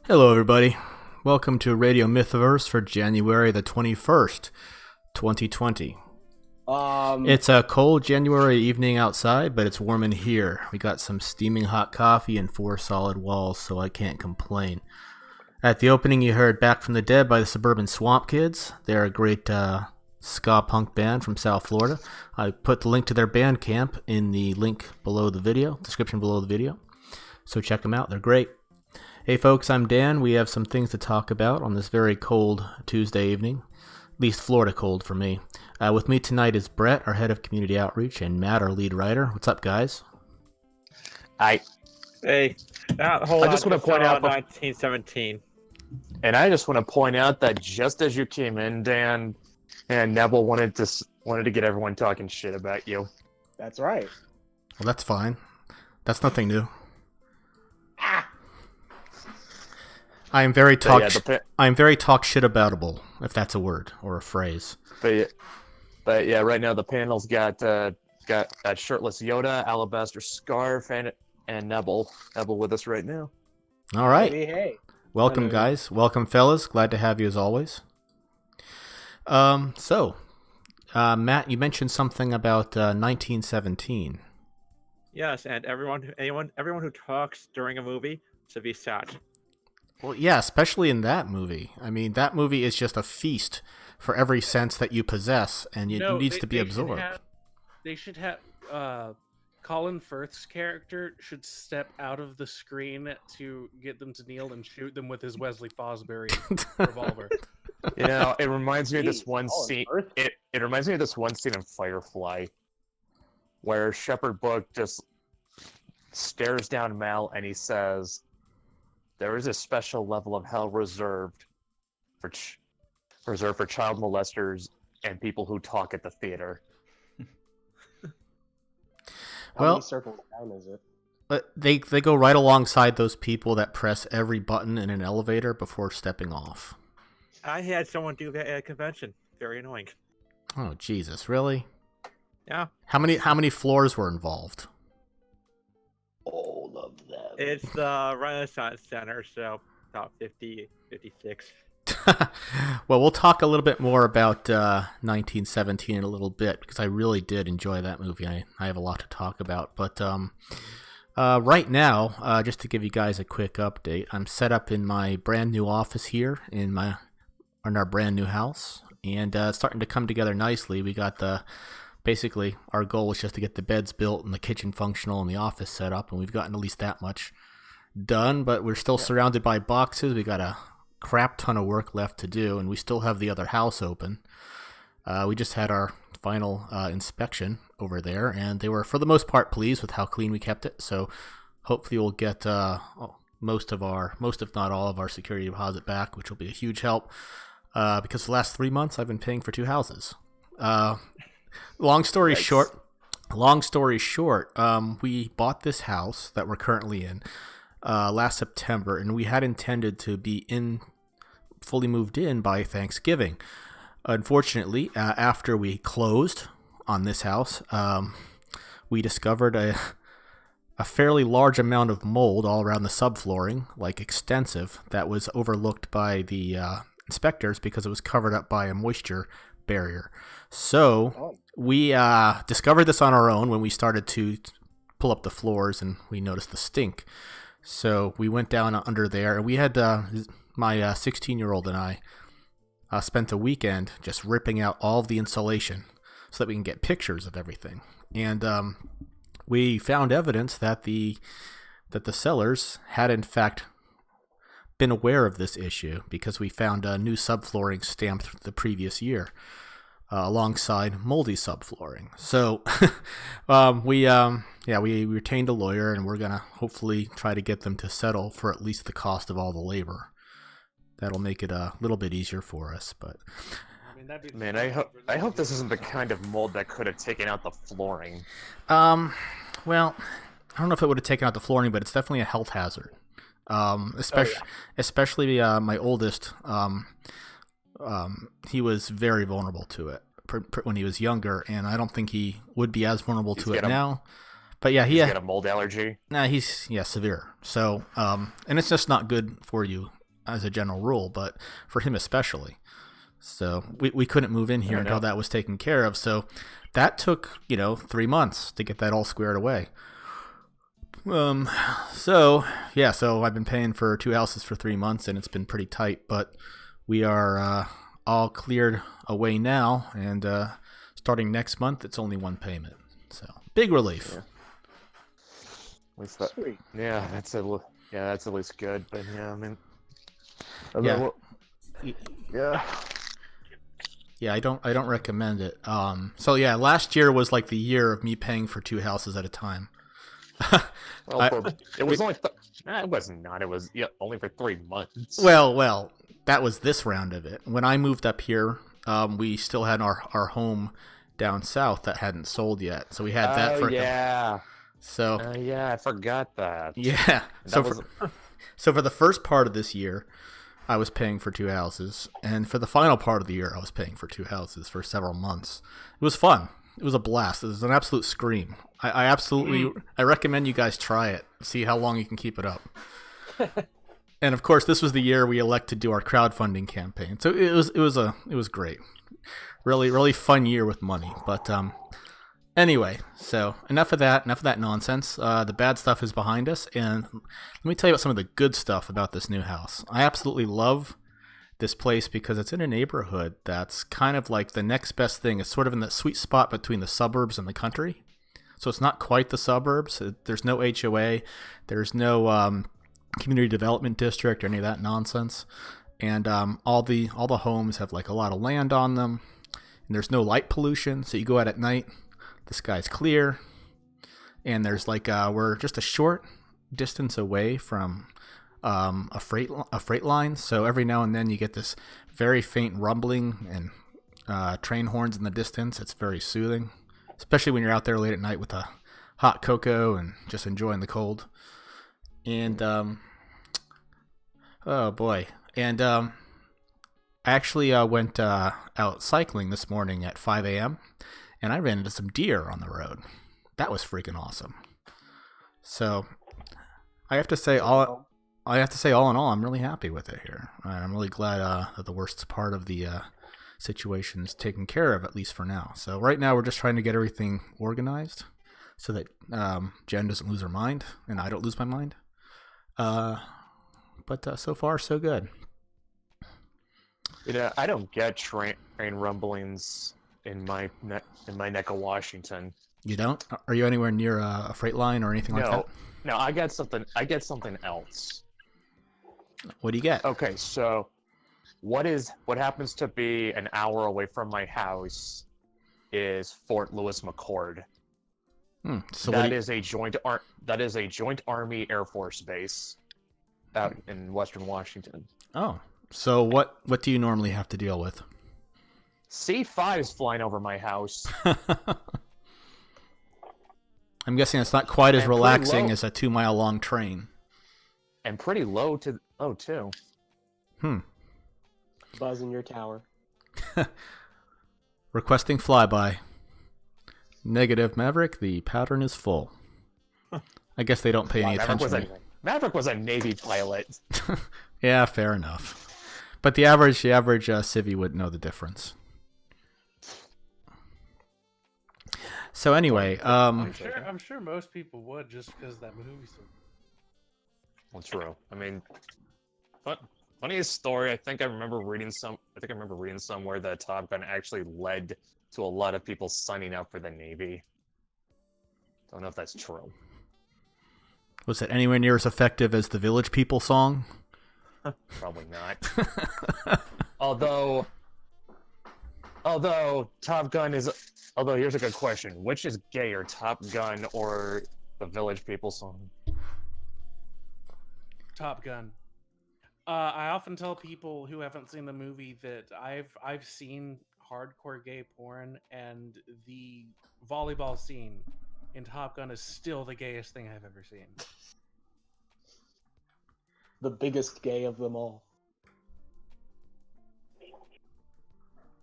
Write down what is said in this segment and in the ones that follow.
Hello, everybody. Welcome to Radio Mythoverse for January the 21st, 2020. It's a cold January evening outside, but it's warm in here. We got some steaming hot coffee and 4 solid walls, so I can't complain. At the opening, you heard Back from the Dead by the Suburban Swamp Kids. They're a great ska punk band from South Florida. I put the link to their Bandcamp in the link below the video, description below the video. So check them out. They're great. Hey folks, I'm Dan. We have some things to talk about on this very cold Tuesday evening. At least Florida cold for me. With me tonight is Brett, our head of community outreach, and Matt, our lead writer. What's up, guys? Hey. Hold I on, just want to point out 1917. And I just want to point out that just as you came in, Dan and Neville wanted to get everyone talking shit about you. That's right. Well, that's fine. That's nothing new. I am very talk shit aboutable, if that's a word or a phrase. But yeah, right now the panel's got shirtless Yoda, Alabaster Scarf, and Neville with us right now. All right. Hey. Welcome, guys. Welcome, fellas. Glad to have you as always. So, Matt, you mentioned something about 1917. Yes, and everyone who talks during a movie should be shot. Well, yeah, especially in that movie. I mean, that movie is just a feast for every sense that you possess, and it needs to be absorbed. They should have Colin Firth's character should step out of the screen to get them to kneel and shoot them with his Wesley Fosbury revolver. You know, it reminds me of this one scene. It reminds me of this one scene in Firefly, where Shepherd Book just stares down Mel and he says, "There is a special level of hell reserved for child molesters and people who talk at the theater." How many circles down is it? But they go right alongside those people that press every button in an elevator before stepping off. I had someone do that at a convention. Very annoying. Oh, Jesus, really? Yeah. How many floors were involved? All of them. It's the Renaissance Center, so about 50, 56. Well, we'll talk a little bit more about 1917 in a little bit, because I really did enjoy that movie. I have a lot to talk about. But right now, just to give you guys a quick update, I'm set up in my brand new office here in our brand new house, and it's starting to come together nicely. We got basically our goal was just to get the beds built and the kitchen functional and the office set up, and we've gotten at least that much done, but we're still surrounded by boxes. We got a crap ton of work left to do, and we still have the other house open. We just had our final inspection over there, and they were for the most part pleased with how clean we kept it, so hopefully we'll get most if not all of our security deposit back, which will be a huge help, because the last 3 months I've been paying for 2 houses. Long story short, we bought this house that we're currently in last September, and we had intended to be fully moved in by Thanksgiving. Unfortunately, after we closed on this house, we discovered a fairly large amount of mold all around the subflooring, like extensive, that was overlooked by the inspectors because it was covered up by a moisture barrier. So we discovered this on our own when we started to pull up the floors, and we noticed the stink. So we went down under there, and we had my 16-year-old and I spent a weekend just ripping out all of the insulation so that we can get pictures of everything. And we found evidence that the sellers had in fact been aware of this issue, because we found new subflooring stamped the previous year alongside moldy subflooring. So we retained a lawyer, and we're gonna hopefully try to get them to settle for at least the cost of all the labor. That'll make it a little bit easier for us. But man, I hope this isn't the kind of mold that could have taken out the flooring. Well, I don't know if it would have taken out the flooring, but it's definitely a health hazard. Especially my oldest. He was very vulnerable to it when he was younger, and I don't think he would be as vulnerable to it now. But yeah, he's got a mold allergy. Nah, he's severe. So, and it's just not good for you as a general rule, but for him especially. So we couldn't move in here until that was taken care of. So that took 3 months to get that all squared away. So I've been paying for 2 houses for 3 months, and it's been pretty tight. But we are all cleared away now, and starting next month, it's only 1 payment. So big relief. Yeah. At least that, Sweet. yeah, that's at least good. But yeah, I mean, Yeah. yeah. Yeah, I don't recommend it. So yeah, last year was like the year of me paying for 2 houses at a time. Well, it was only. It wasn't not. It was only for 3 months. Well, that was this round of it. When I moved up here, we still had our home down south that hadn't sold yet, so we had that for. Yeah. So. Yeah, I forgot that. Yeah. So for the first part of this year, I was paying for 2 houses, and for the final part of the year, I was paying for 2 houses for several months. It was fun. It was a blast. It was an absolute scream. I absolutely I recommend you guys try it. See how long you can keep it up. And of course, this was the year we elected to do our crowdfunding campaign. So it was great. Really fun year with money. But anyway, so enough of that nonsense. The bad stuff is behind us, and let me tell you about some of the good stuff about this new house. I absolutely love this place because it's in a neighborhood that's kind of like the next best thing. It's sort of in the sweet spot between the suburbs and the country. So it's not quite the suburbs. There's no HOA. There's no community development district or any of that nonsense. And all the homes have like a lot of land on them. And there's no light pollution. So you go out at night, the sky's clear. And there's like we're just a short distance away from a freight line. So every now and then you get this very faint rumbling and train horns in the distance. It's very soothing, especially when you're out there late at night with a hot cocoa and just enjoying the cold. And oh boy. And I actually went out cycling this morning at 5 a.m. and I ran into some deer on the road. That was freaking awesome. So I have to say all in all, I'm really happy with it here. And I'm really glad that the worst part of the situation is taken care of, at least for now. So right now we're just trying to get everything organized so that Jen doesn't lose her mind and I don't lose my mind. But so far, so good. I don't get train rumblings in my neck of Washington. You don't? Are you anywhere near a freight line or anything like that? No, I get something else. What do you get? Okay, so what happens to be an hour away from my house is Fort Lewis McChord. So that is a joint Army Air Force base out in Western Washington. Oh, so what do you normally have to deal with? C-5s flying over my house. I'm guessing it's not quite as relaxing as a 2-mile long train. And pretty low too. Buzz in your tower. Requesting flyby. Negative, Maverick. The pattern is full. I guess they don't pay any attention. Maverick was a Navy pilot. Yeah, fair enough. But the average civvy would know the difference. So anyway, I'm sure most people would, just because that movie's so... Well, true. I mean, funniest story. I think I remember reading somewhere that Top Gun actually led to a lot of people signing up for the Navy. Don't know if that's true. Was it anywhere near as effective as the Village People song? Probably not. Although Top Gun is. Although here's a good question: which is gayer, Top Gun or the Village People song? Top Gun. I often tell people who haven't seen the movie that I've seen hardcore gay porn, and the volleyball scene in Top Gun is still the gayest thing I've ever seen. The biggest gay of them all.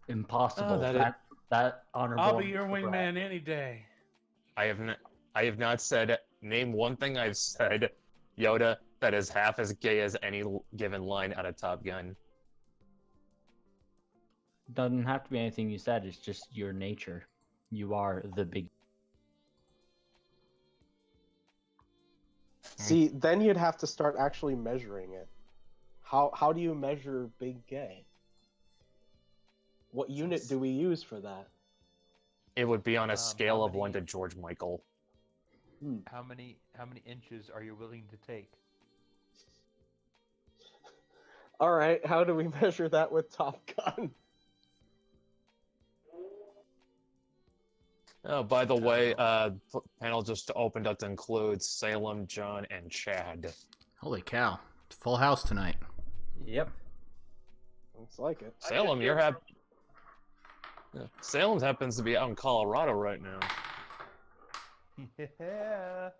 Impossible. That honorable. I'll be your wingman any day. I have not said. Name one thing I've said, Yoda, that is half as gay as any given line out of Top Gun. Doesn't have to be anything you said. It's just your nature. You are the big. See, then you'd have to start actually measuring it. How do you measure big gay? What unit do we use for that? It would be on a scale how of 1 to many- George Michael. How many inches are you willing to take? All right, how do we measure that with Top Gun? Oh, by the way, panel just opened up to include Salem, John, and Chad. Holy cow. Full house tonight. Yep. Looks like it. Salem, you're happy. Salem happens to be out in Colorado right now. Yeah,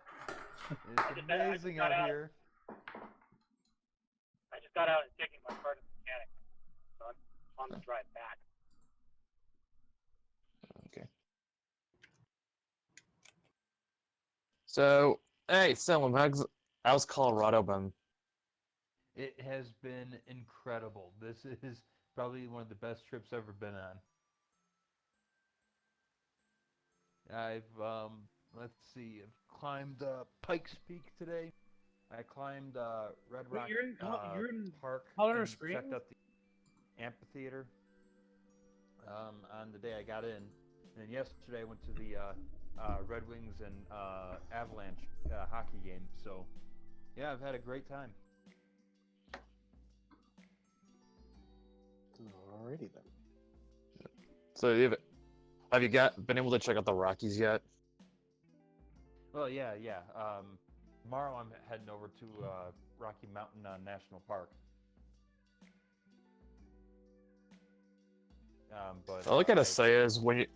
it's amazing out here. I just got out and taking my car to the mechanic, so I'm on the drive back. Okay. So, hey, Salem, how's Colorado been? It has been incredible. This is probably one of the best trips I've ever been on. I've let's see, I've climbed Pikes Peak today. I climbed Red Wait, Rock you're in Park. Colorado and Springs? checked out the amphitheater. On the day I got in, and then yesterday I went to the Red Wings and Avalanche hockey game. So, yeah, I've had a great time. Alrighty then. So, have you been able to check out the Rockies yet? Well, yeah. Tomorrow I'm heading over to Rocky Mountain National Park. But All I gotta say is if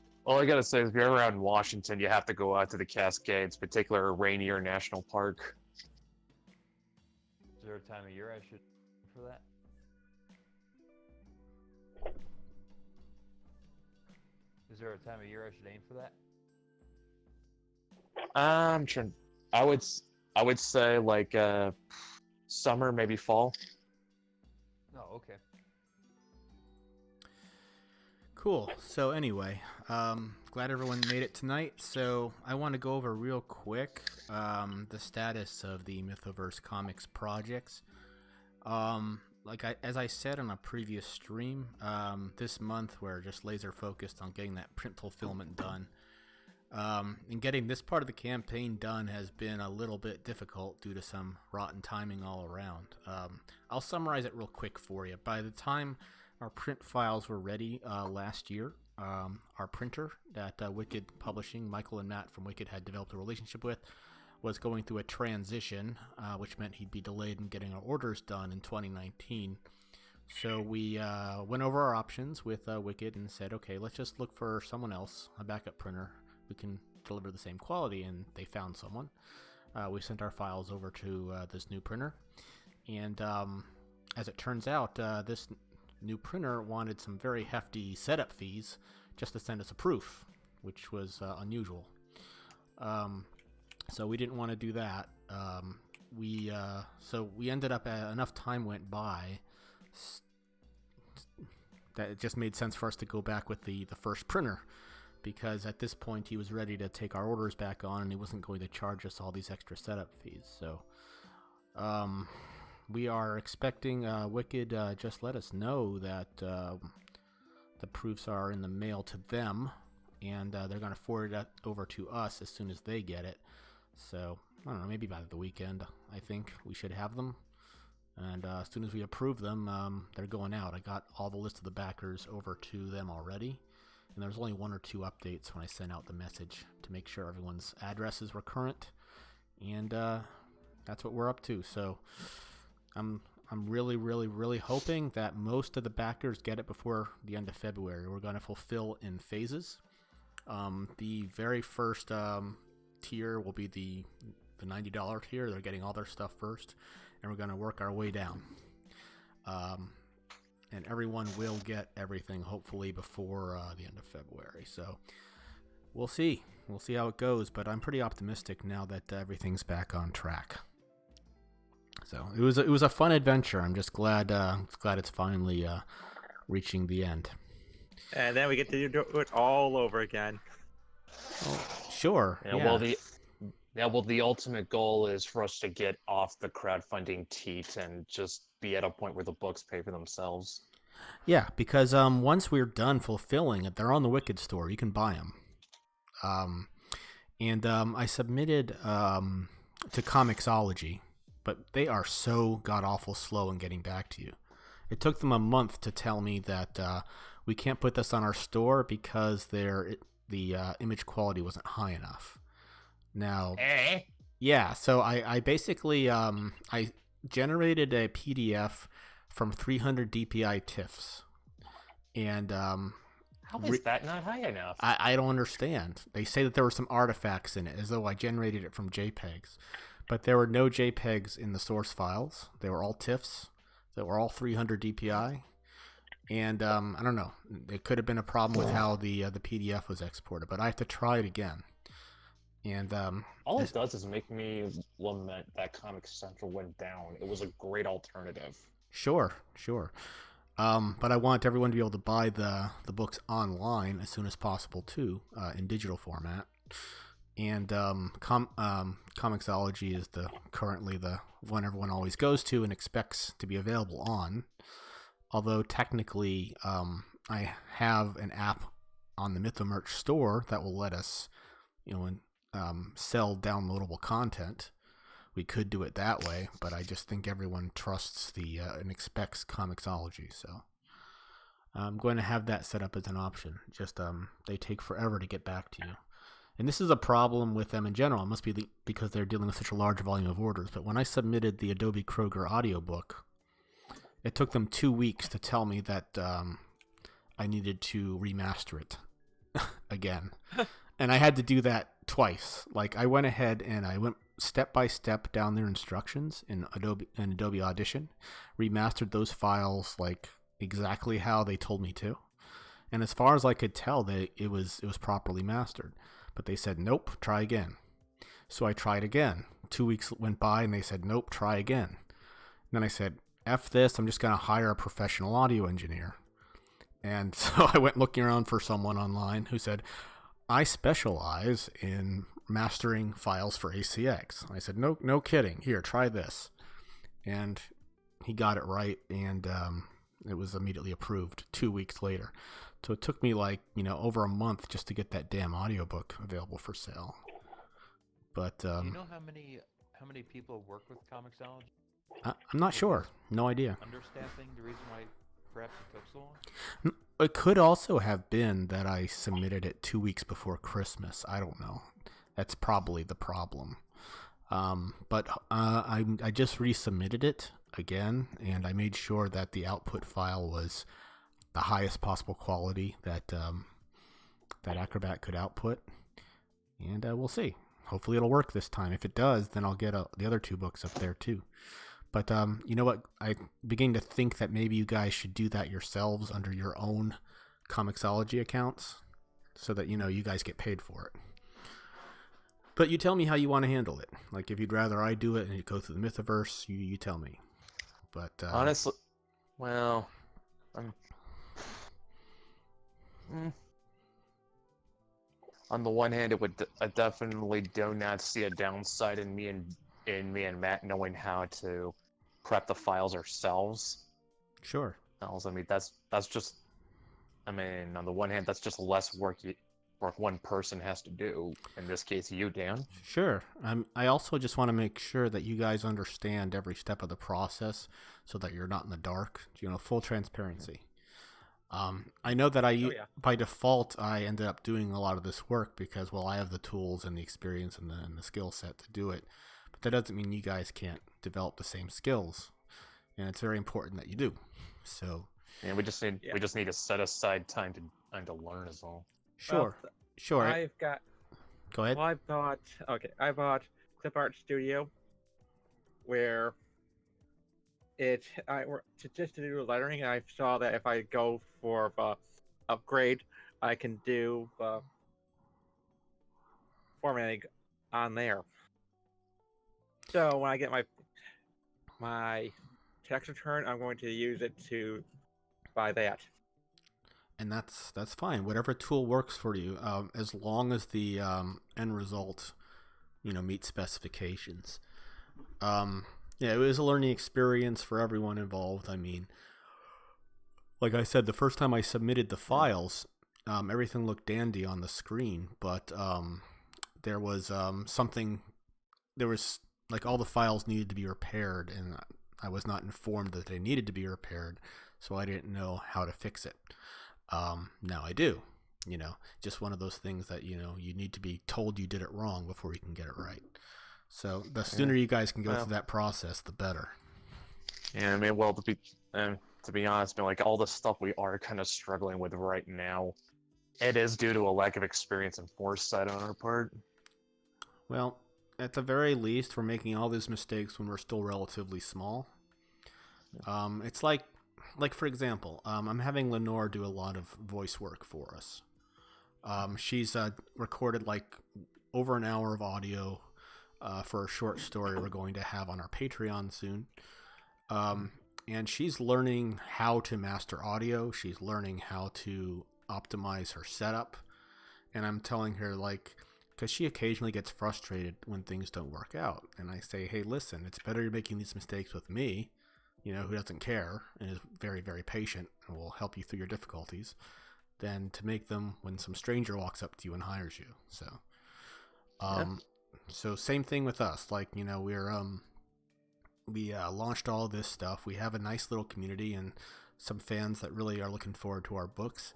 you're around Washington, you have to go out to the Cascades, particular Rainier National Park. Is there a time of year I should for that? Is there a time of year I should aim for that? I'm trying. I would say like summer, maybe fall. No, okay. Cool. So anyway, glad everyone made it tonight. So I want to go over real quick the status of the Mythoverse comics projects. As I said on a previous stream, this month we're just laser focused on getting that print fulfillment done. And getting this part of the campaign done has been a little bit difficult due to some rotten timing all around. I'll summarize it real quick for you. By the time our print files were ready last year, our printer that Wicked Publishing, Michael and Matt from Wicked had developed a relationship with, was going through a transition, which meant he'd be delayed in getting our orders done in 2019. So we went over our options with Wicked and said, okay, let's just look for someone else, a backup printer who can deliver the same quality, and they found someone. We sent our files over to this new printer, and as it turns out, this new printer wanted some very hefty setup fees just to send us a proof, which was unusual. So we didn't want to do that. So we ended up, enough time went by that it just made sense for us to go back with the first printer, because at this point he was ready to take our orders back on and he wasn't going to charge us all these extra setup fees. So we are expecting Wicked just let us know that the proofs are in the mail to them, and they're going to forward it over to us as soon as they get it. So I don't know, maybe by the weekend I think we should have them, and as soon as we approve them, they're going out. I got all the list of the backers over to them already, and there's only 1 or 2 updates when I sent out the message to make sure everyone's addresses were current, and that's what we're up to. So I'm really hoping that most of the backers get it before the end of February. We're going to fulfill in phases. The very first tier will be the $90 tier. They're getting all their stuff first, and we're going to work our way down. And everyone will get everything hopefully before the end of February. So we'll see. We'll see how it goes, but I'm pretty optimistic now that everything's back on track. So it was a fun adventure. I'm just glad it's finally reaching the end. And then we get to do it all over again. Sure. Yeah, Yeah. well, the ultimate goal is for us to get off the crowdfunding teat and just be at a point where the books pay for themselves. Yeah, because once we're done fulfilling it, they're on the Wicked store. You can buy them. And I submitted to Comixology, but they are so god-awful slow in getting back to you. It took them a month to tell me that we can't put this on our store because the image quality wasn't high enough. Now, yeah, so I basically I generated a PDF from 300 DPI TIFFs, and how is that not high enough? I don't understand. They say that there were some artifacts in it, as though I generated it from JPEGs, but there were no JPEGs in the source files. They were all TIFFs. They were all 300 DPI, and I don't know. It could have been a problem with how the PDF was exported, but I have to try it again. And all it does is make me lament that Comic Central went down. It was a great alternative. Sure. But I want everyone to be able to buy the books online as soon as possible too, in digital format. And Comixology is currently the one everyone always goes to and expects to be available on. Although technically, I have an app on the Mythoverse store that will let us, sell downloadable content. We could do it that way, but I just think everyone trusts and expects Comixology, so I'm going to have that set up as an option. Just they take forever to get back to you, and this is a problem with them in general. It must be because they're dealing with such a large volume of orders. But when I submitted the Adobe Kroger audiobook, it took them 2 weeks to tell me that I needed to remaster it again, and I had to do that twice. Like, I went ahead and I went step by step down their instructions in Adobe Audition, remastered those files like exactly how they told me to, and as far as I could tell, it was properly mastered. But they said, nope, try again. So I tried again. 2 weeks went by and they said, nope, try again. And then I said, F this, I'm just going to hire a professional audio engineer. And so I went looking around for someone online who said, I specialize in mastering files for ACX. I said, no kidding. Here, try this. And he got it right, and it was immediately approved 2 weeks later. So it took me over a month just to get that damn audiobook available for sale. But do you know how many people work with Comixology? I'm not sure. No idea. Understaffing the reason why perhaps it took so long? It could also have been that I submitted it 2 weeks before Christmas. I don't know. That's probably the problem. But I just resubmitted it again, and I made sure that the output file was the highest possible quality that Acrobat could output. And we'll see. Hopefully it'll work this time. If it does, then I'll get the other 2 books up there too. But you know what? I begin to think that maybe you guys should do that yourselves under your own Comixology accounts, so that you guys get paid for it. But you tell me how you want to handle it. Like, if you'd rather I do it and you go through the Mythoverse, you tell me. But honestly, well, on the one hand, I definitely do not see a downside in me and Matt knowing how to prep the files ourselves. Sure. I mean, that's just. I mean, on the one hand, that's just less work one person has to do. In this case, you, Dan. Sure. I also just want to make sure that you guys understand every step of the process, so that you're not in the dark. Full transparency. I know that by default, I ended up doing a lot of this work because, I have the tools and the experience and the skill set to do it. But that doesn't mean you guys can't develop the same skills, and it's very important that you do. So. And we just need to set aside time to learn as well. Sure. Sure. I've got. Go ahead. Well, I bought Clip Art Studio, where just to do lettering. I saw that if I go for upgrade, I can do formatting on there. So when I get my my tax return, I'm going to use it to buy that. And that's fine. Whatever tool works for you, as long as the end result, meets specifications. Yeah, it was a learning experience for everyone involved. I mean, like I said, the first time I submitted the files, everything looked dandy on the screen, but there was like all the files needed to be repaired, and I was not informed that they needed to be repaired, so I didn't know how to fix it. Now I do. Just one of those things that you need to be told you did it wrong before you can get it right. So the sooner you guys can go through that process, the better. Yeah, I mean, well, to be honest, like all the stuff we are kind of struggling with right now, it is due to a lack of experience and foresight on our part. Well, at the very least, we're making all these mistakes when we're still relatively small. It's like for example, I'm having Lenore do a lot of voice work for us. She's recorded like over an hour of audio for a short story we're going to have on our Patreon soon. And she's learning how to master audio. She's learning how to optimize her setup. And I'm telling her, because she occasionally gets frustrated when things don't work out. And I say, hey, listen, it's better you're making these mistakes with me, who doesn't care and is very, very patient and will help you through your difficulties, than to make them when some stranger walks up to you and hires you. So, So same thing with us. We launched all this stuff. We have a nice little community and some fans that really are looking forward to our books.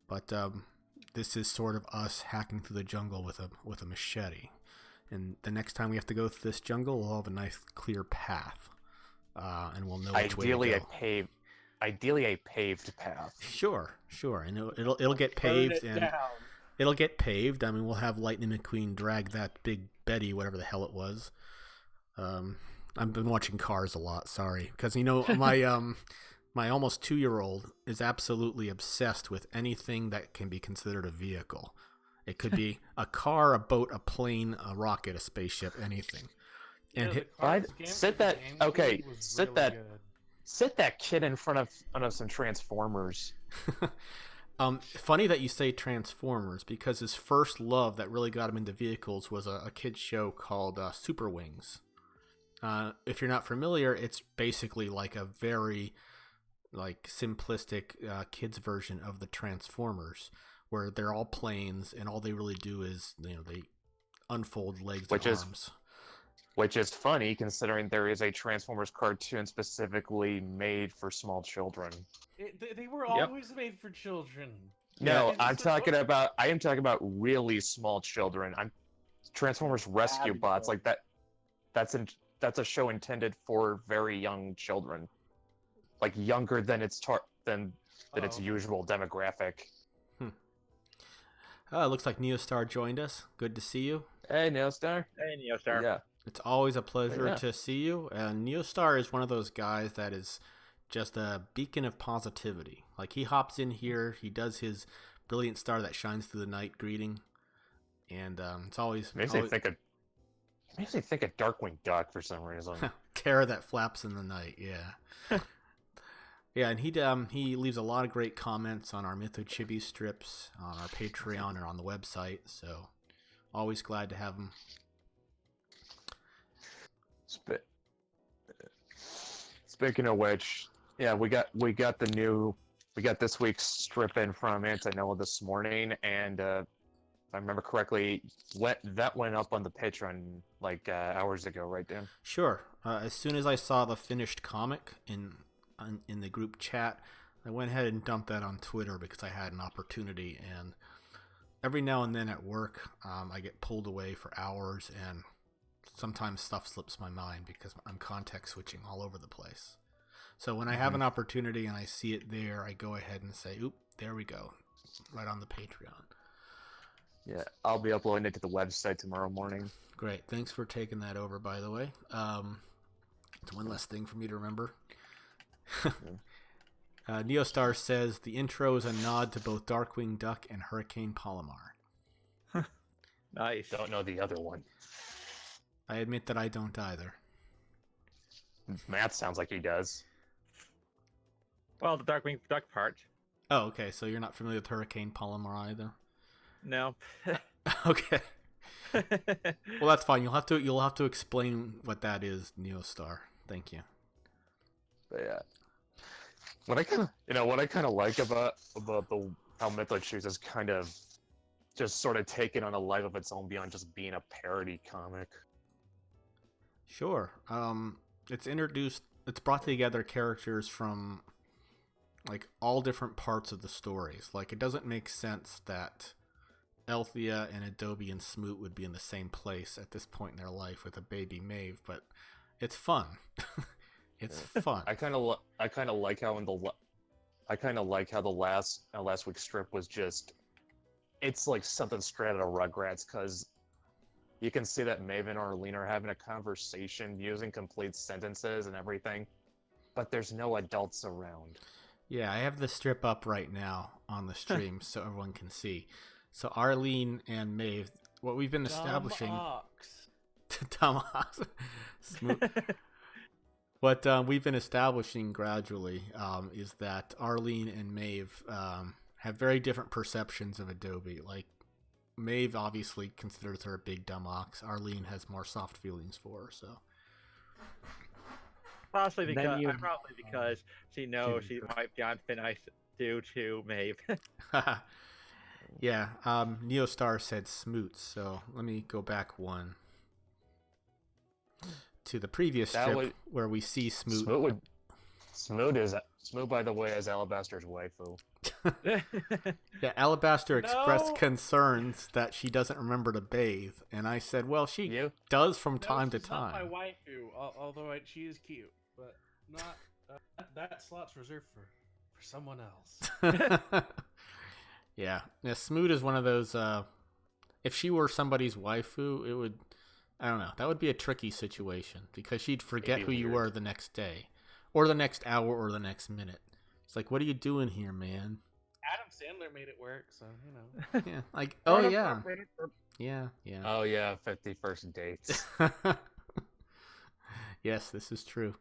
But this is sort of us hacking through the jungle with a machete. And the next time we have to go through this jungle, we'll have a nice clear path, and we'll know which way to go. Ideally, a paved path. Sure, and it'll get paved it'll get paved. I mean, we'll have Lightning McQueen drag that big Betty, whatever the hell it was. I've been watching Cars a lot. Sorry, because my almost 2-year-old is absolutely obsessed with anything that can be considered a vehicle. It could be a car, a boat, a plane, a rocket, a spaceship, anything. And sit that kid in front of some Transformers. Funny that you say Transformers, because his first love that really got him into vehicles was a kid's show called Super Wings. If you're not familiar, it's basically like a very simplistic kids version of the Transformers, where they're all planes and all they really do is they unfold legs and arms. Which is funny considering there is a Transformers cartoon specifically made for small children. They were always made for children. No, I am talking about really small children. Transformers Rescue Bots, like that. That's a show intended for very young children, like younger than its its usual demographic. Looks like Neostar joined us. Good to see you. Hey, Neostar. Yeah. It's always a pleasure to see you. And Neostar is one of those guys that is just a beacon of positivity. Like, he hops in here, he does his brilliant star that shines through the night greeting, and it's always makes me think of Darkwing Duck for some reason. Terror that flaps in the night. Yeah. Yeah, and he leaves a lot of great comments on our Mytho Chibi strips, on our Patreon, or on the website. So, always glad to have him. Speaking of which, yeah, we got this week's strip in from Antonella this morning, and if I remember correctly, that went up on the Patreon hours ago, right, Dan? Sure. As soon as I saw the finished comic in the group chat, I went ahead and dumped that on Twitter because I had an opportunity, and every now and then at work, I get pulled away for hours, and sometimes stuff slips my mind because I'm context switching all over the place. So when I have an opportunity and I see it there, I go ahead and say, oop, there we go, right on the Patreon. Yeah, I'll be uploading it to the website tomorrow morning. Great. Thanks for taking that over, by the way. It's one less thing for me to remember. Neostar says the intro is a nod to both Darkwing Duck and Hurricane Palomar. Nice. Don't know the other one. I admit that I don't either. Matt sounds like he does. Well, the Darkwing Duck part. Oh, okay. So you're not familiar with Hurricane Palomar either. No. Okay. Well, that's fine. You'll have to explain what that is, Neostar. Thank you. But yeah, what I kind of like about the how Mytho chooses kind of just sort of taking on a life of its own beyond just being a parody comic. Sure. It's brought together characters from like all different parts of the stories. Like, it doesn't make sense that Althea and Adobe and Smoot would be in the same place at this point in their life with a baby Maeve, but it's fun. It's fun. I kind of like how the last week's strip was just, it's like something straight out of Rugrats, because you can see that Maeve and Arlene are having a conversation using complete sentences and everything, but there's no adults around. Yeah, I have the strip up right now on the stream so everyone can see. So Arlene and Maeve, what we've been establishing... Dumb ox. What we've been establishing gradually is that Arlene and Maeve have very different perceptions of Adobe. Like, Maeve obviously considers her a big dumb ox. Arlene has more soft feelings for her, so... Probably because she knows she might be on thin ice due to Maeve. Yeah, Neostar said Smoot, so let me go back one to the previous strip where we see Smoot. Smoot, by the way, is Alabaster's waifu. Yeah, Alabaster expressed concerns that she doesn't remember to bathe, and I said, well, she does from time to time. Not my waifu, although she is cute, but not that slot's reserved for someone else. Yeah, Smoot is one of those. If she were somebody's waifu, it would. I don't know. That would be a tricky situation because she'd forget who you were the next day, or the next hour, or the next minute. It's like, what are you doing here, man? Adam Sandler made it work, so you know. Yeah, like, oh yeah, yeah. Oh yeah, 51st Dates. Yes, this is true.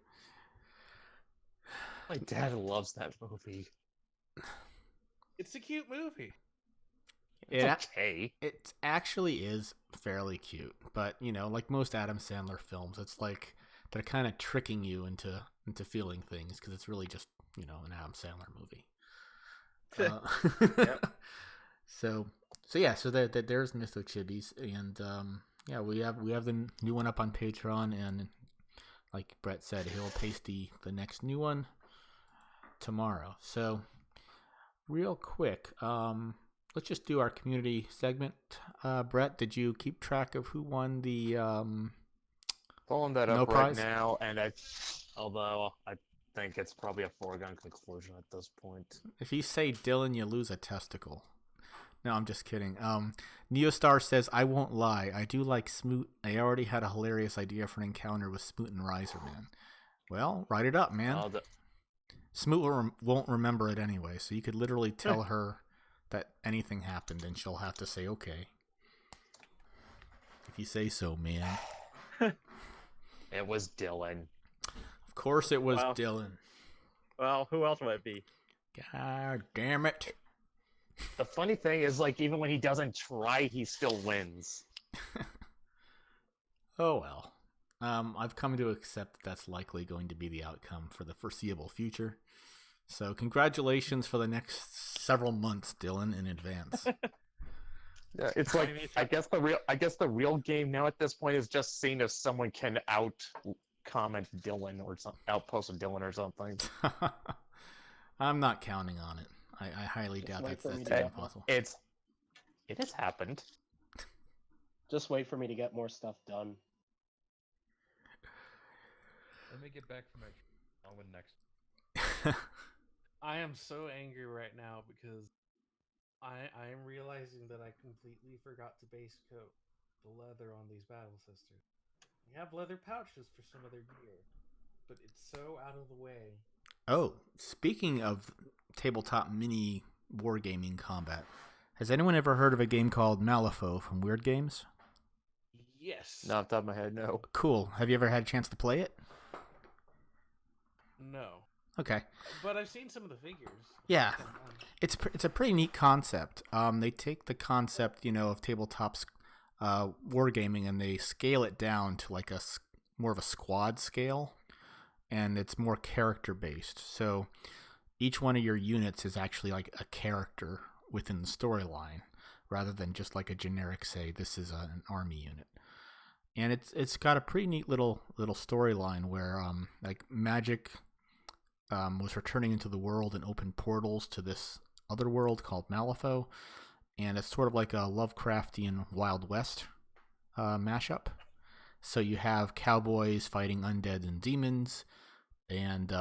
My dad loves that movie. It's a cute movie. Okay. It actually is fairly cute, but you know, like most Adam Sandler films, it's like they're kind of tricking you into feeling things because it's really just, you know, an Adam Sandler movie. So there's Mytho Chibis, and yeah, we have the new one up on Patreon, and like Brett said, he'll paste the next new one tomorrow. So real quick, let's just do our community segment. Brett, did you keep track of who won the pulling that up right now, and although I think it's probably a foregone conclusion at this point. If you say Dylan, you lose a testicle. No, I'm just kidding. Neostar says, I won't lie. I do like Smoot. I already had a hilarious idea for an encounter with Smoot and Riserman. Well, write it up, man. Smoot won't remember it anyway, so you could literally tell her that anything happened, and she'll have to say, okay. If you say so, man. It was Dylan. Of course it was Dylan. Well, who else would it be? God damn it. The funny thing is, like, even when he doesn't try, he still wins. Oh, well. I've come to accept that's likely going to be the outcome for the foreseeable future. So congratulations for the next several months, Dylan, in advance. Yeah, it's like, I guess the real game now at this point is just seeing if someone can comment Dylan or outpost Dylan or something. I'm not counting on it. I highly doubt that's even possible. It has happened. Just wait for me to get more stuff done. Let me get back from my. I'll win next. I am so angry right now because I am realizing that I completely forgot to base coat the leather on these Battle Sisters. We have leather pouches for some of their gear, but it's so out of the way. Oh, speaking of tabletop mini wargaming combat, has anyone ever heard of a game called Malifaux from Weird Games? Yes. Not off the top of my head, no. Cool. Have you ever had a chance to play it? No, Okay. but I've seen some of the figures. Yeah. It's kinda fun. It's a pretty neat concept. They take the concept, of tabletops wargaming, and they scale it down to like more of a squad scale, and it's more character based. So each one of your units is actually like a character within the storyline, rather than just like a generic, say this is an army unit. And it's got a pretty neat little storyline where like magic was returning into the world and opened portals to this other world called Malifaux, and it's sort of like a Lovecraftian Wild West mashup. So you have cowboys fighting undead and demons, and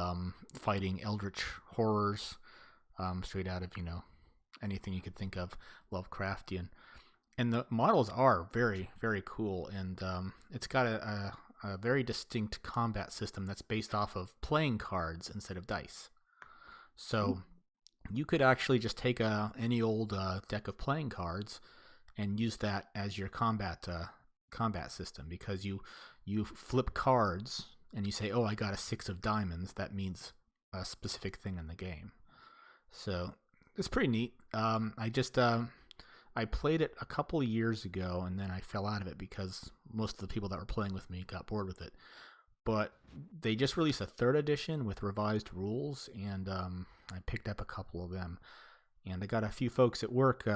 fighting eldritch horrors, straight out of anything you could think of Lovecraftian. And the models are very, very cool, and it's got a very distinct combat system that's based off of playing cards instead of dice. So you could actually just take any old deck of playing cards and use that as your combat system, because you flip cards and you say, oh, I got a 6 of diamonds. That means a specific thing in the game. So it's pretty neat. I played it a couple of years ago, and then I fell out of it because most of the people that were playing with me got bored with it. But they just released a 3rd edition with revised rules, and I picked up a couple of them. And I got a few folks at work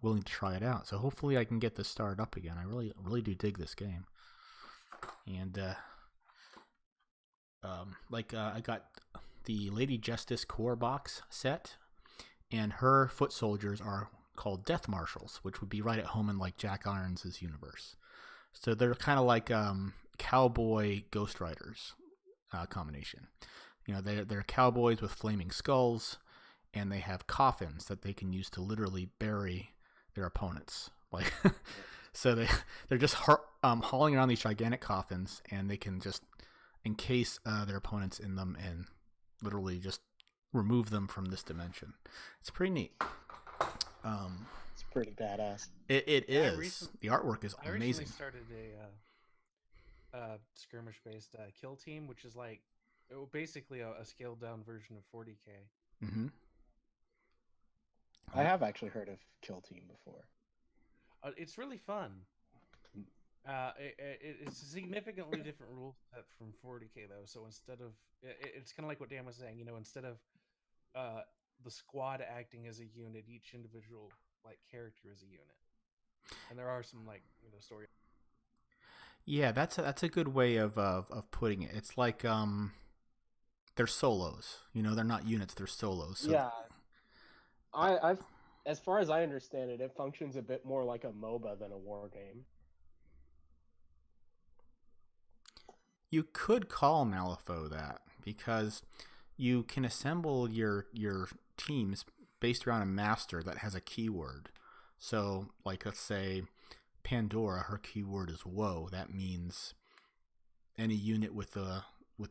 willing to try it out. So hopefully I can get this started up again. I really do dig this game. And I got the Lady Justice core box set, and her foot soldiers are called Death Marshals, which would be right at home in like Jack Irons' universe. So they're kind of like cowboy Ghost Riders combination. They're cowboys with flaming skulls, and they have coffins that they can use to literally bury their opponents. Like, so they're just hauling around these gigantic coffins, and they can just encase their opponents in them and literally just remove them from this dimension. It's pretty neat. It's pretty badass. It is. The artwork is I amazing. recently started a skirmish-based kill team, which is like basically a scaled-down version of 40K. Mm-hmm. I have actually heard of Kill Team before. It's really fun. It's a significantly different rule set from 40K though. So instead of it's kind of like what Dan was saying. Instead of the squad acting as a unit, each individual character is a unit, and there are some story. Yeah, that's a good way of putting it. It's like they're solos. They're not units; they're solos. So yeah, I've as far as I understand it, it functions a bit more like a MOBA than a war game. You could call Malifaux that, because you can assemble your teams based around a master that has a keyword. So, like, let's say Pandora, her keyword is woe. That means any unit with the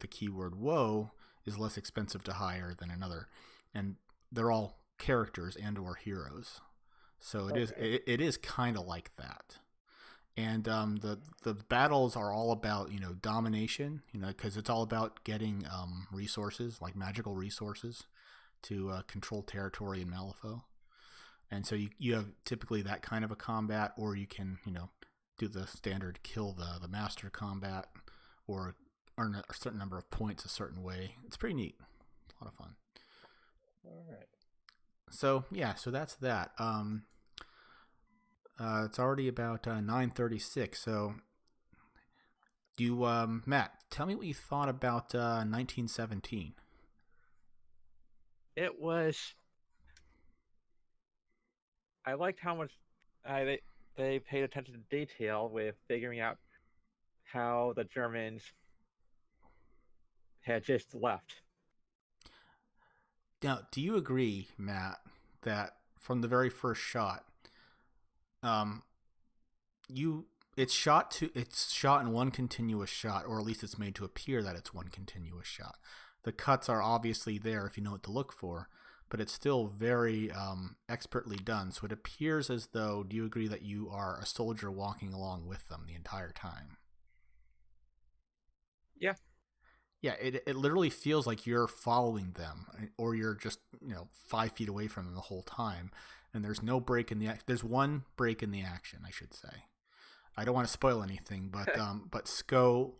keyword woe is less expensive to hire than another, and they're all characters and or heroes. So it is kind of like that. And the battles are all about domination, because it's all about getting resources, like magical resources, to control territory in Malifaux. And so you have typically that kind of a combat, or you can do the standard kill the master combat, or earn a certain number of points a certain way. It's pretty neat. It's a lot of fun. All right. So yeah, so that's that. It's already about 9:36. So, Matt, tell me what you thought about 1917. It was. I liked how much they paid attention to detail with figuring out how the Germans had just left. Now, do you agree, Matt, that from the very first shot, it's shot in one continuous shot, or at least it's made to appear that it's one continuous shot. The cuts are obviously there if you know what to look for, but it's still very expertly done. So it appears as though, do you agree that you are a soldier walking along with them the entire time? Yeah. Yeah, it literally feels like you're following them, or you're just 5 feet away from them the whole time, and there's no break in the there's one break in the action, I should say. I don't want to spoil anything, but Sko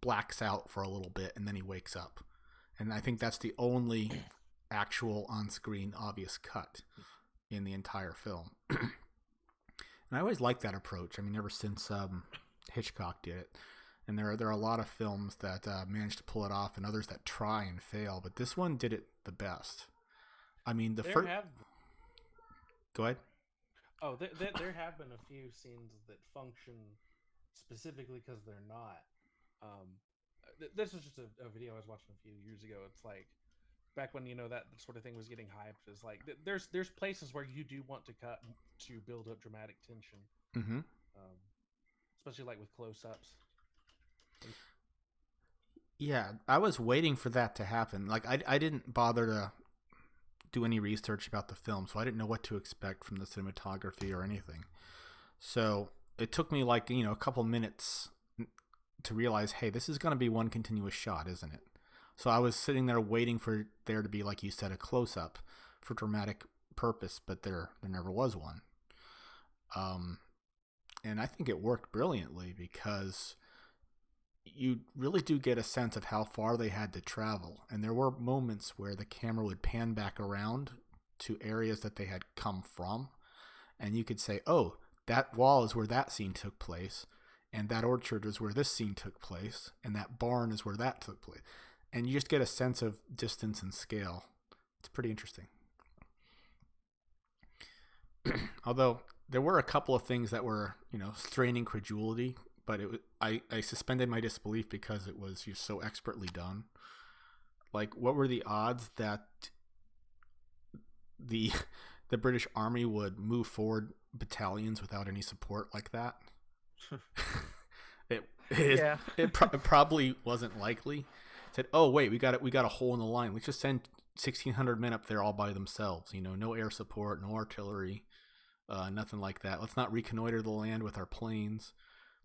blacks out for a little bit and then he wakes up, and I think that's the only actual on-screen obvious cut in the entire film. And I always liked that approach. I mean, ever since Hitchcock did it. And there are a lot of films that manage to pull it off, and others that try and fail. But this one did it the best. I mean, the first. Go ahead. Oh, there have been a few scenes that function specifically because they're not. This was just a video I was watching a few years ago. It's like back when that sort of thing was getting hyped. It's like there's places where you do want to cut to build up dramatic tension. Mm-hmm. Especially like with close-ups. Yeah, I was waiting for that to happen. Like, I didn't bother to do any research about the film, so I didn't know what to expect from the cinematography or anything. So it took me like, a couple minutes to realize, hey, this is going to be one continuous shot, isn't it? So I was sitting there waiting for there to be, like you said, a close-up for dramatic purpose, but there never was one. And I think it worked brilliantly because you really do get a sense of how far they had to travel. And there were moments where the camera would pan back around to areas that they had come from. And you could say, oh, that wall is where that scene took place. And that orchard is where this scene took place. And that barn is where that took place. And you just get a sense of distance and scale. It's pretty interesting. Although there were a couple of things that were, straining credulity. But I suspended my disbelief because it was just so expertly done. Like, what were the odds that the British Army would move forward battalions without any support like that? It probably wasn't likely. It said, oh wait, we got a hole in the line. Let's just send 1,600 men up there all by themselves. No air support, no artillery, nothing like that. Let's not reconnoiter the land with our planes.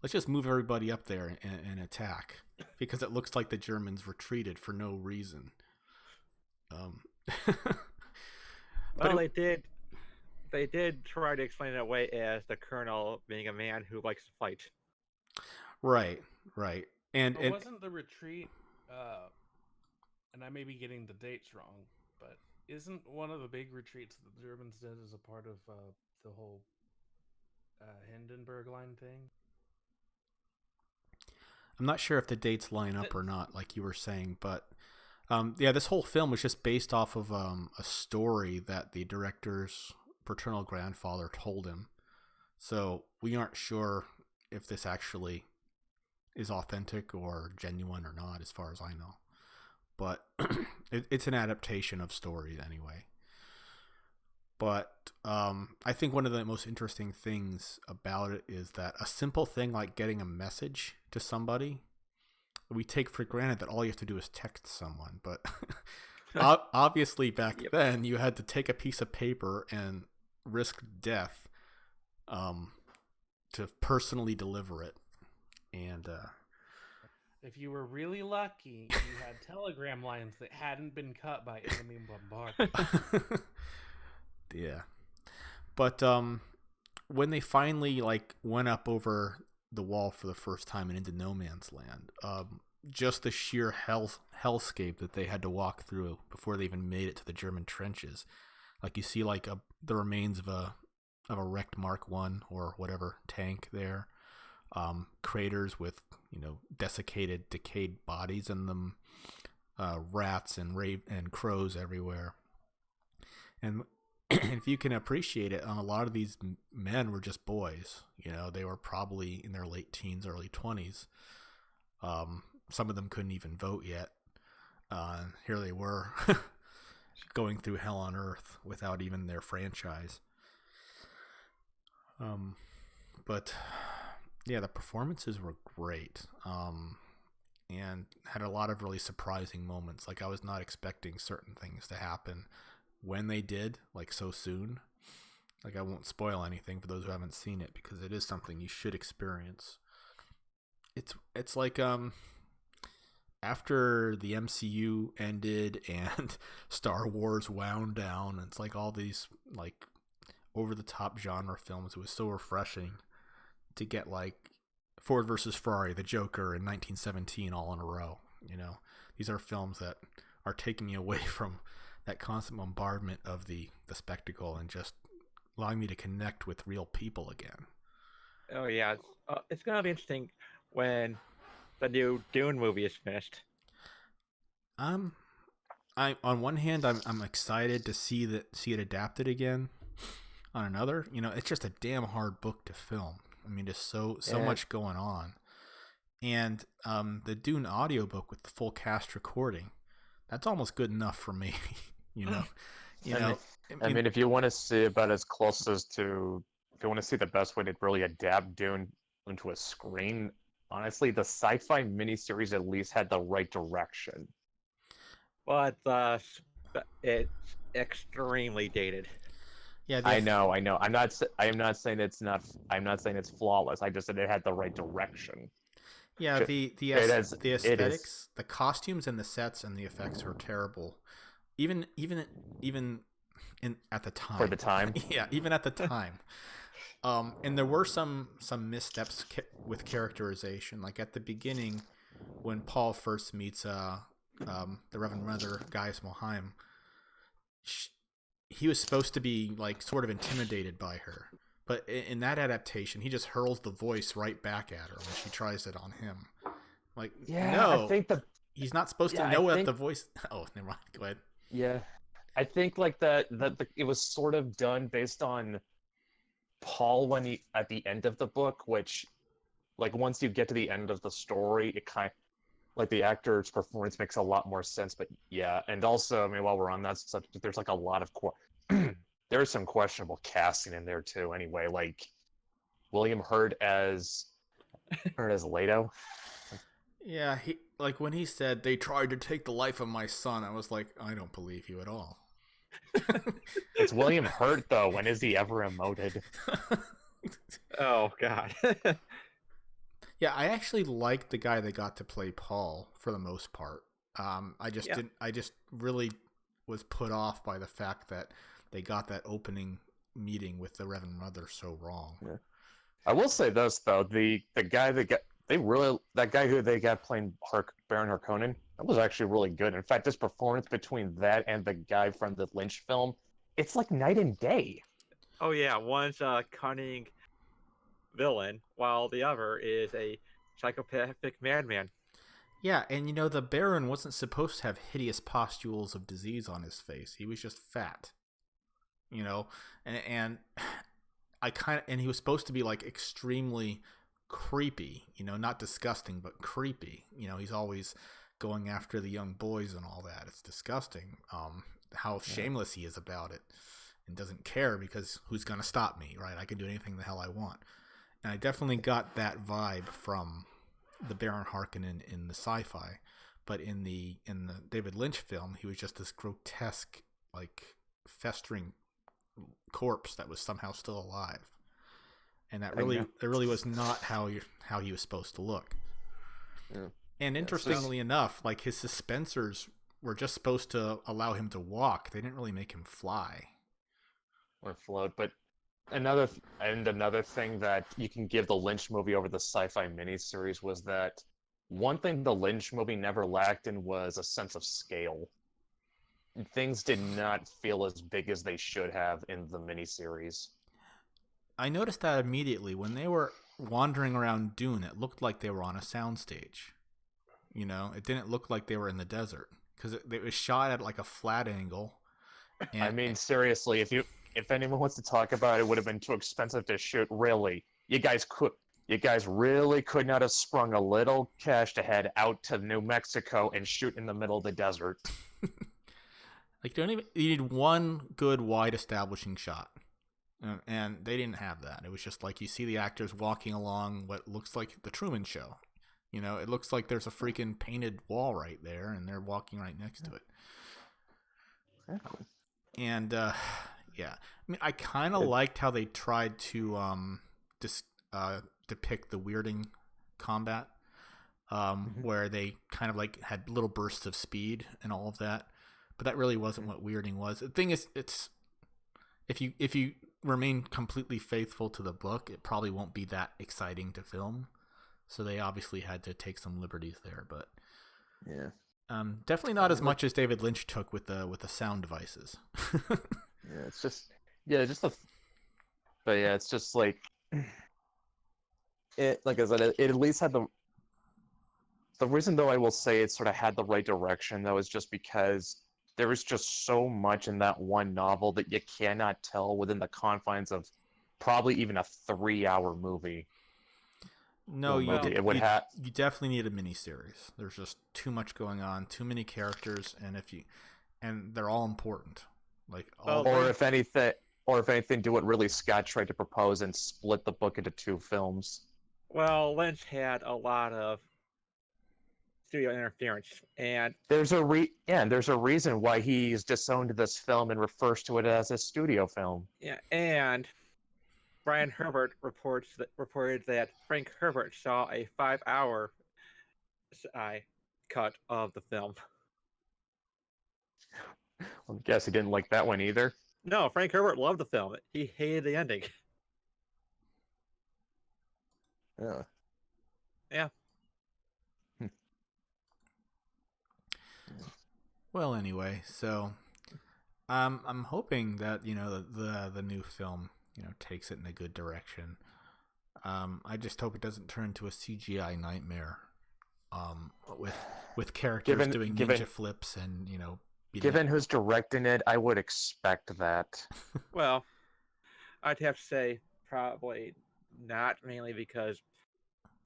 Let's just move everybody up there and attack, because it looks like the Germans retreated for no reason. Well, they did try to explain it away as the colonel being a man who likes to fight. Right. And wasn't the retreat, and I may be getting the dates wrong, but isn't one of the big retreats that the Germans did as a part of the whole Hindenburg Line thing? I'm not sure if the dates line up or not, like you were saying, but this whole film was just based off of a story that the director's paternal grandfather told him. So we aren't sure if this actually is authentic or genuine or not, as far as I know. But it's an adaptation of stories anyway. But I think one of the most interesting things about it is that a simple thing like getting a message to somebody, we take for granted that all you have to do is text someone. But obviously back then you had to take a piece of paper and risk death to personally deliver it. And if you were really lucky, you had telegram lines that hadn't been cut by enemy bombardment. Yeah. But when they finally went up over the wall for the first time and into no man's land, just the sheer hellscape that they had to walk through before they even made it to the German trenches. Like, you see the remains of a wrecked Mark I or whatever tank there, craters with desiccated, decayed bodies in them, rats and crows everywhere. And if you can appreciate it, a lot of these men were just boys. They were probably in their late teens, early 20s. Some of them couldn't even vote yet. Here they were going through hell on earth without even their franchise. But yeah, the performances were great. And had a lot of really surprising moments. Like, I was not expecting certain things to happen when they did, so soon. I won't spoil anything for those who haven't seen it, because it is something you should experience. It's like after the MCU ended and Star Wars wound down, it's like all these like over the top genre films. It was so refreshing to get like Ford versus Ferrari, The Joker, and 1917 all in a row. You know, these are films that are taking me away from that constant bombardment of the spectacle and just allowing me to connect with real people again. Oh yeah, it's gonna be interesting when the new Dune movie is finished. I on one hand I'm excited to see it adapted again. On another, you know, it's just a damn hard book to film. I mean, just so much going on. And the Dune audiobook with the full cast recording, that's almost good enough for me. you know. I mean, if you want to see about as close as to, if you want to see the best way to really adapt Dune into a screen, honestly, the sci-fi miniseries at least had the right direction. But it's extremely dated. Yeah, I know. I am not saying it's not. I'm not saying it's flawless. I just said it had the right direction. Yeah, the aesthetics, the costumes and the sets and the effects are terrible. Even at the time. For the time. Yeah, even at the time. And there were some missteps with characterization. Like at the beginning, when Paul first meets the Reverend Mother, Gaius Mohaim, he was supposed to be like sort of intimidated by her. But in that adaptation, he just hurls the voice right back at her when she tries it on him. Like, yeah, no, I think he's not supposed to know what the voice. Oh, never mind. Go ahead. Yeah, I think like that it was sort of done based on Paul when he at the end of the book, which like once you get to the end of the story, it kind of like the actor's performance makes a lot more sense. But yeah, and also I mean while we're on that subject, there's like a lot of there's some questionable casting in there too. Anyway, like William Hurt as Leto. Yeah, he like when he said they tried to take the life of my son, I was like, I don't believe you at all. It's William Hurt though. When is he ever emoted? Oh God. Yeah, I actually liked the guy that got to play Paul for the most part. I just really was put off by the fact that they got that opening meeting with the Reverend Mother so wrong. Yeah. I will say this though, the guy that guy who they got playing Baron Harkonnen, that was actually really good. In fact, this performance between that and the guy from the Lynch film, it's like night and day. Oh yeah, one's a cunning villain, while the other is a psychopathic madman. Yeah, and you know the Baron wasn't supposed to have hideous pustules of disease on his face. He was just fat. You know, and he was supposed to be like extremely creepy, you know, not disgusting, but creepy. You know, he's always going after the young boys and all that. It's disgusting. How shameless he is about it and doesn't care because who's going to stop me, right? I can do anything the hell I want. And I definitely got that vibe from the Baron Harkonnen in the sci-fi, but in the David Lynch film, he was just this grotesque, like festering corpse that was somehow still alive. And that really was not how he was supposed to look. Yeah. And interestingly enough, like his suspensors were just supposed to allow him to walk. They didn't really make him fly or float. But another thing that you can give the Lynch movie over the sci-fi miniseries was that one thing the Lynch movie never lacked in was a sense of scale. Things did not feel as big as they should have in the miniseries. I noticed that immediately when they were wandering around Dune. It looked like they were on a soundstage. You know, it didn't look like they were in the desert because it was shot at like a flat angle. And, I mean, seriously, if anyone wants to talk about it, would have been too expensive to shoot. Really, you guys really could not have sprung a little cash to head out to New Mexico and shoot in the middle of the desert. Like, you need one good wide establishing shot. And they didn't have that. It was just like you see the actors walking along what looks like the Truman Show. You know, it looks like there's a freaking painted wall right there, and they're walking right next to it. And, yeah. I mean, I kind of liked how they tried to depict the weirding combat. where they kind of like had little bursts of speed and all of that. But that really wasn't what weirding was. The thing is, it's if you remain completely faithful to the book, it probably won't be that exciting to film. So they obviously had to take some liberties there, but Yeah. definitely not as much as David Lynch took with the sound devices. Yeah, it's just but yeah, it's just like it. Like I said, it at least had the reason though I will say it sort of had the right direction though is just because there was just so much in that one novel that you cannot tell within the confines of probably even a 3-hour movie. No, you definitely need a miniseries. There's just too much going on, too many characters, and they're all important. Like or if anything, do what really Scott tried to propose and split the book into 2 films. Well, Lynch had a lot of studio interference, and there's a reason why he's disowned this film and refers to it as a studio film. Yeah, and Brian Herbert reported that Frank Herbert saw a 5-hour cut of the film. Well, I guess he didn't like that one either. No, Frank Herbert loved the film. He hated the ending. Yeah. Yeah. Well, anyway, so I'm hoping that the new film takes it in a good direction. I just hope it doesn't turn into a CGI nightmare. With characters doing ninja flips and given who's directing it, I would expect that. Well, I'd have to say probably not, mainly because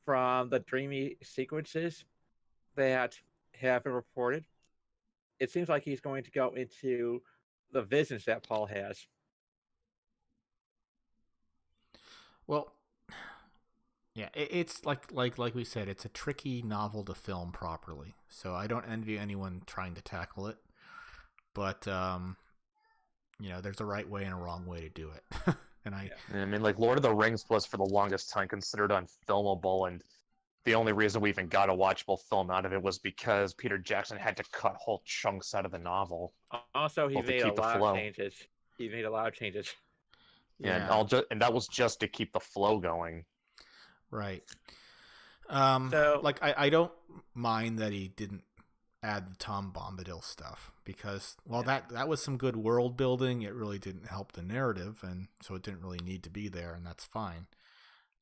from the dreamy sequences that have been reported, it seems like he's going to go into the visions that Paul has. Well, yeah, it's like we said, it's a tricky novel to film properly. So I don't envy anyone trying to tackle it, but there's a right way and a wrong way to do it. And I mean, like Lord of the Rings was for the longest time considered unfilmable, and the only reason we even got a watchable film out of it was because Peter Jackson had to cut whole chunks out of the novel. Also, he made a lot of changes. He made a lot of changes. Yeah, and that was just to keep the flow going. Right. So, like, I don't mind that he didn't add the Tom Bombadil stuff because, that was some good world building. It really didn't help the narrative, and so it didn't really need to be there, and that's fine.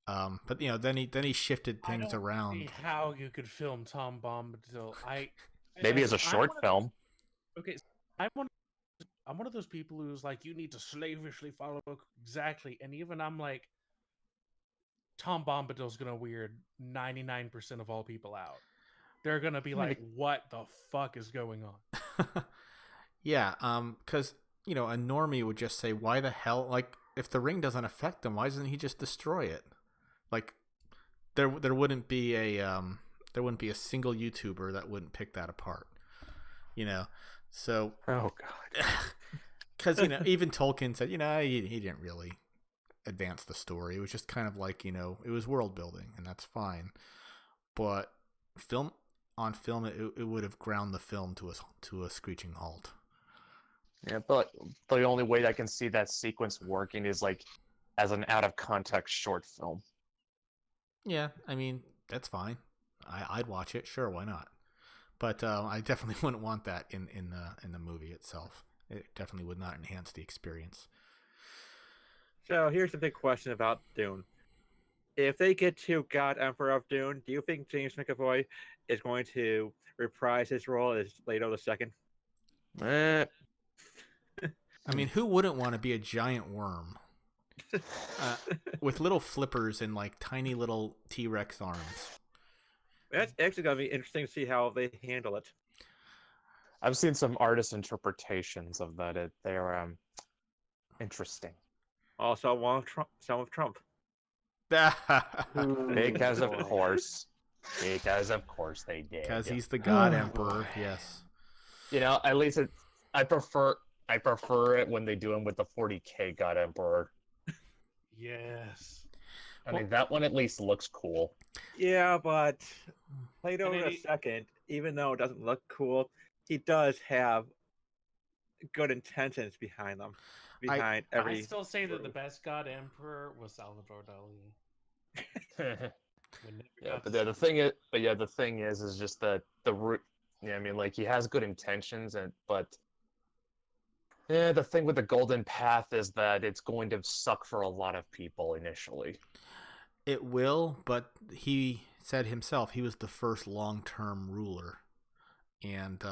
But then he shifted things around. See how you could film Tom Bombadil? Maybe as a short film. Okay, I'm one of those people who's like, you need to slavishly follow exactly, and even I'm like, Tom Bombadil's gonna weird 99% of all people out. They're gonna be like, what the fuck is going on? Yeah, because a normie would just say, why the hell? Like, if the ring doesn't affect them, why doesn't he just destroy it? Like, there wouldn't be a single YouTuber that wouldn't pick that apart. So. Oh God. Because even Tolkien said he didn't really advance the story. It was just kind of like it was world building, and that's fine. But on film, it would have ground the film to a screeching halt. Yeah, but the only way I can see that sequence working is like as an out of context short film. Yeah, I mean that's fine. I'd watch it. Sure, why not? But I definitely wouldn't want that in the movie itself. It definitely would not enhance the experience. So here's the big question about Dune. If they get to God Emperor of Dune, do you think James McAvoy is going to reprise his role as Leto II? I mean, who wouldn't want to be a giant worm with little flippers and like tiny little T-Rex arms? That's actually going to be interesting to see how they handle it. I've seen some artist interpretations of that. They're interesting. Also, some of Trump. Because of course they did. Because he's the God Emperor. Yes. At least I prefer it when they do him with the 40K God Emperor. Yes. I mean, that one at least looks cool. Yeah, but played And over a it- second, even though it doesn't look cool, he does have good intentions behind them. Behind I every still say that the move. best God Emperor was Salvador Dali. We never Yeah, got but to yeah, see the thing is just that the root. Yeah, I mean, like he has good intentions, but yeah, the thing with the Golden Path is that it's going to suck for a lot of people initially. It will, but he said himself he was the first long-term ruler, and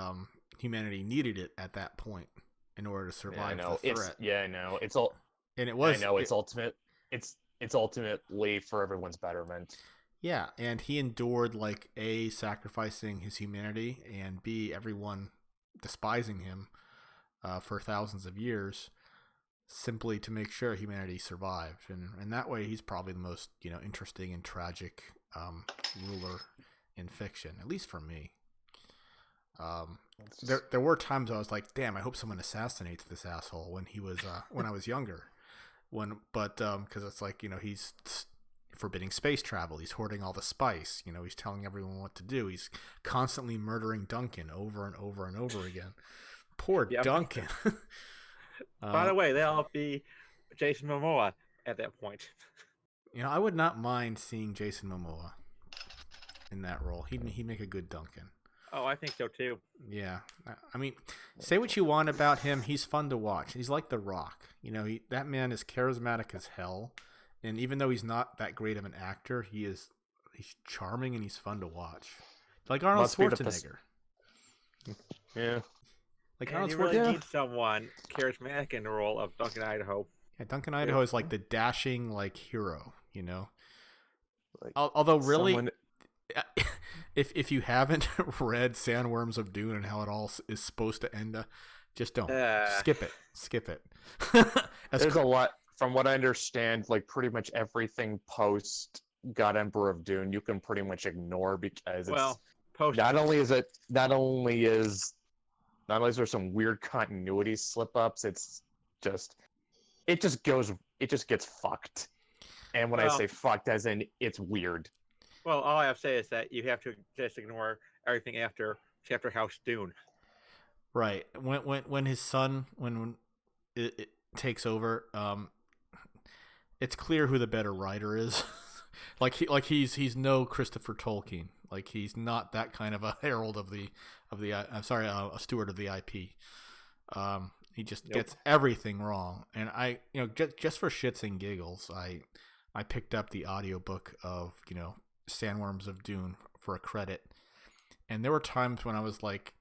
humanity needed it at that point in order to Yeah, I survive the know. threat. I know. It's all. And it I was, know. It's ultimate. It's ultimately for everyone's betterment. yeah, and he endured like A, sacrificing his humanity, and B, everyone despising him for thousands of years, simply to make sure humanity survived. And that way, he's probably the most interesting and tragic ruler in fiction, at least for me. There were times I was like, damn, I hope someone assassinates this asshole when he was when I was younger. Because it's like he's forbidding space travel. He's hoarding all the spice. He's telling everyone what to do. He's constantly murdering Duncan over and over and over again. Poor Yep. Duncan. By the way, they'll be Jason Momoa at that point. I would not mind seeing Jason Momoa in that role. He'd make a good Duncan. Oh, I think so too. Yeah, I mean, say what you want about him. He's fun to watch. He's like The Rock. That man is charismatic as hell, and even though he's not that great of an actor, he's charming and he's fun to watch. Like Arnold Schwarzenegger. Yeah. Like And Arnold you Schwarzenegger. really need someone charismatic in the role of Duncan Idaho. Yeah, Duncan Idaho is like the dashing hero. Like, Although really. If you haven't read Sandworms of Dune and how it all is supposed to end, just don't skip it. There's a lot, from what I understand, like pretty much everything post God Emperor of Dune you can pretty much ignore because not only is there some weird continuity slip ups, it just gets fucked. And when I say fucked, as in it's weird. Well, all I have to say is that you have to just ignore everything after Chapter House Dune. Right. When his son when it takes over, it's clear who the better writer is. he's no Christopher Tolkien. Like he's not that kind of a herald of the a steward of the IP. He just gets everything wrong. And I just for shits and giggles, I picked up the audiobook of Sandworms of Dune for a credit, and there were times when I was like,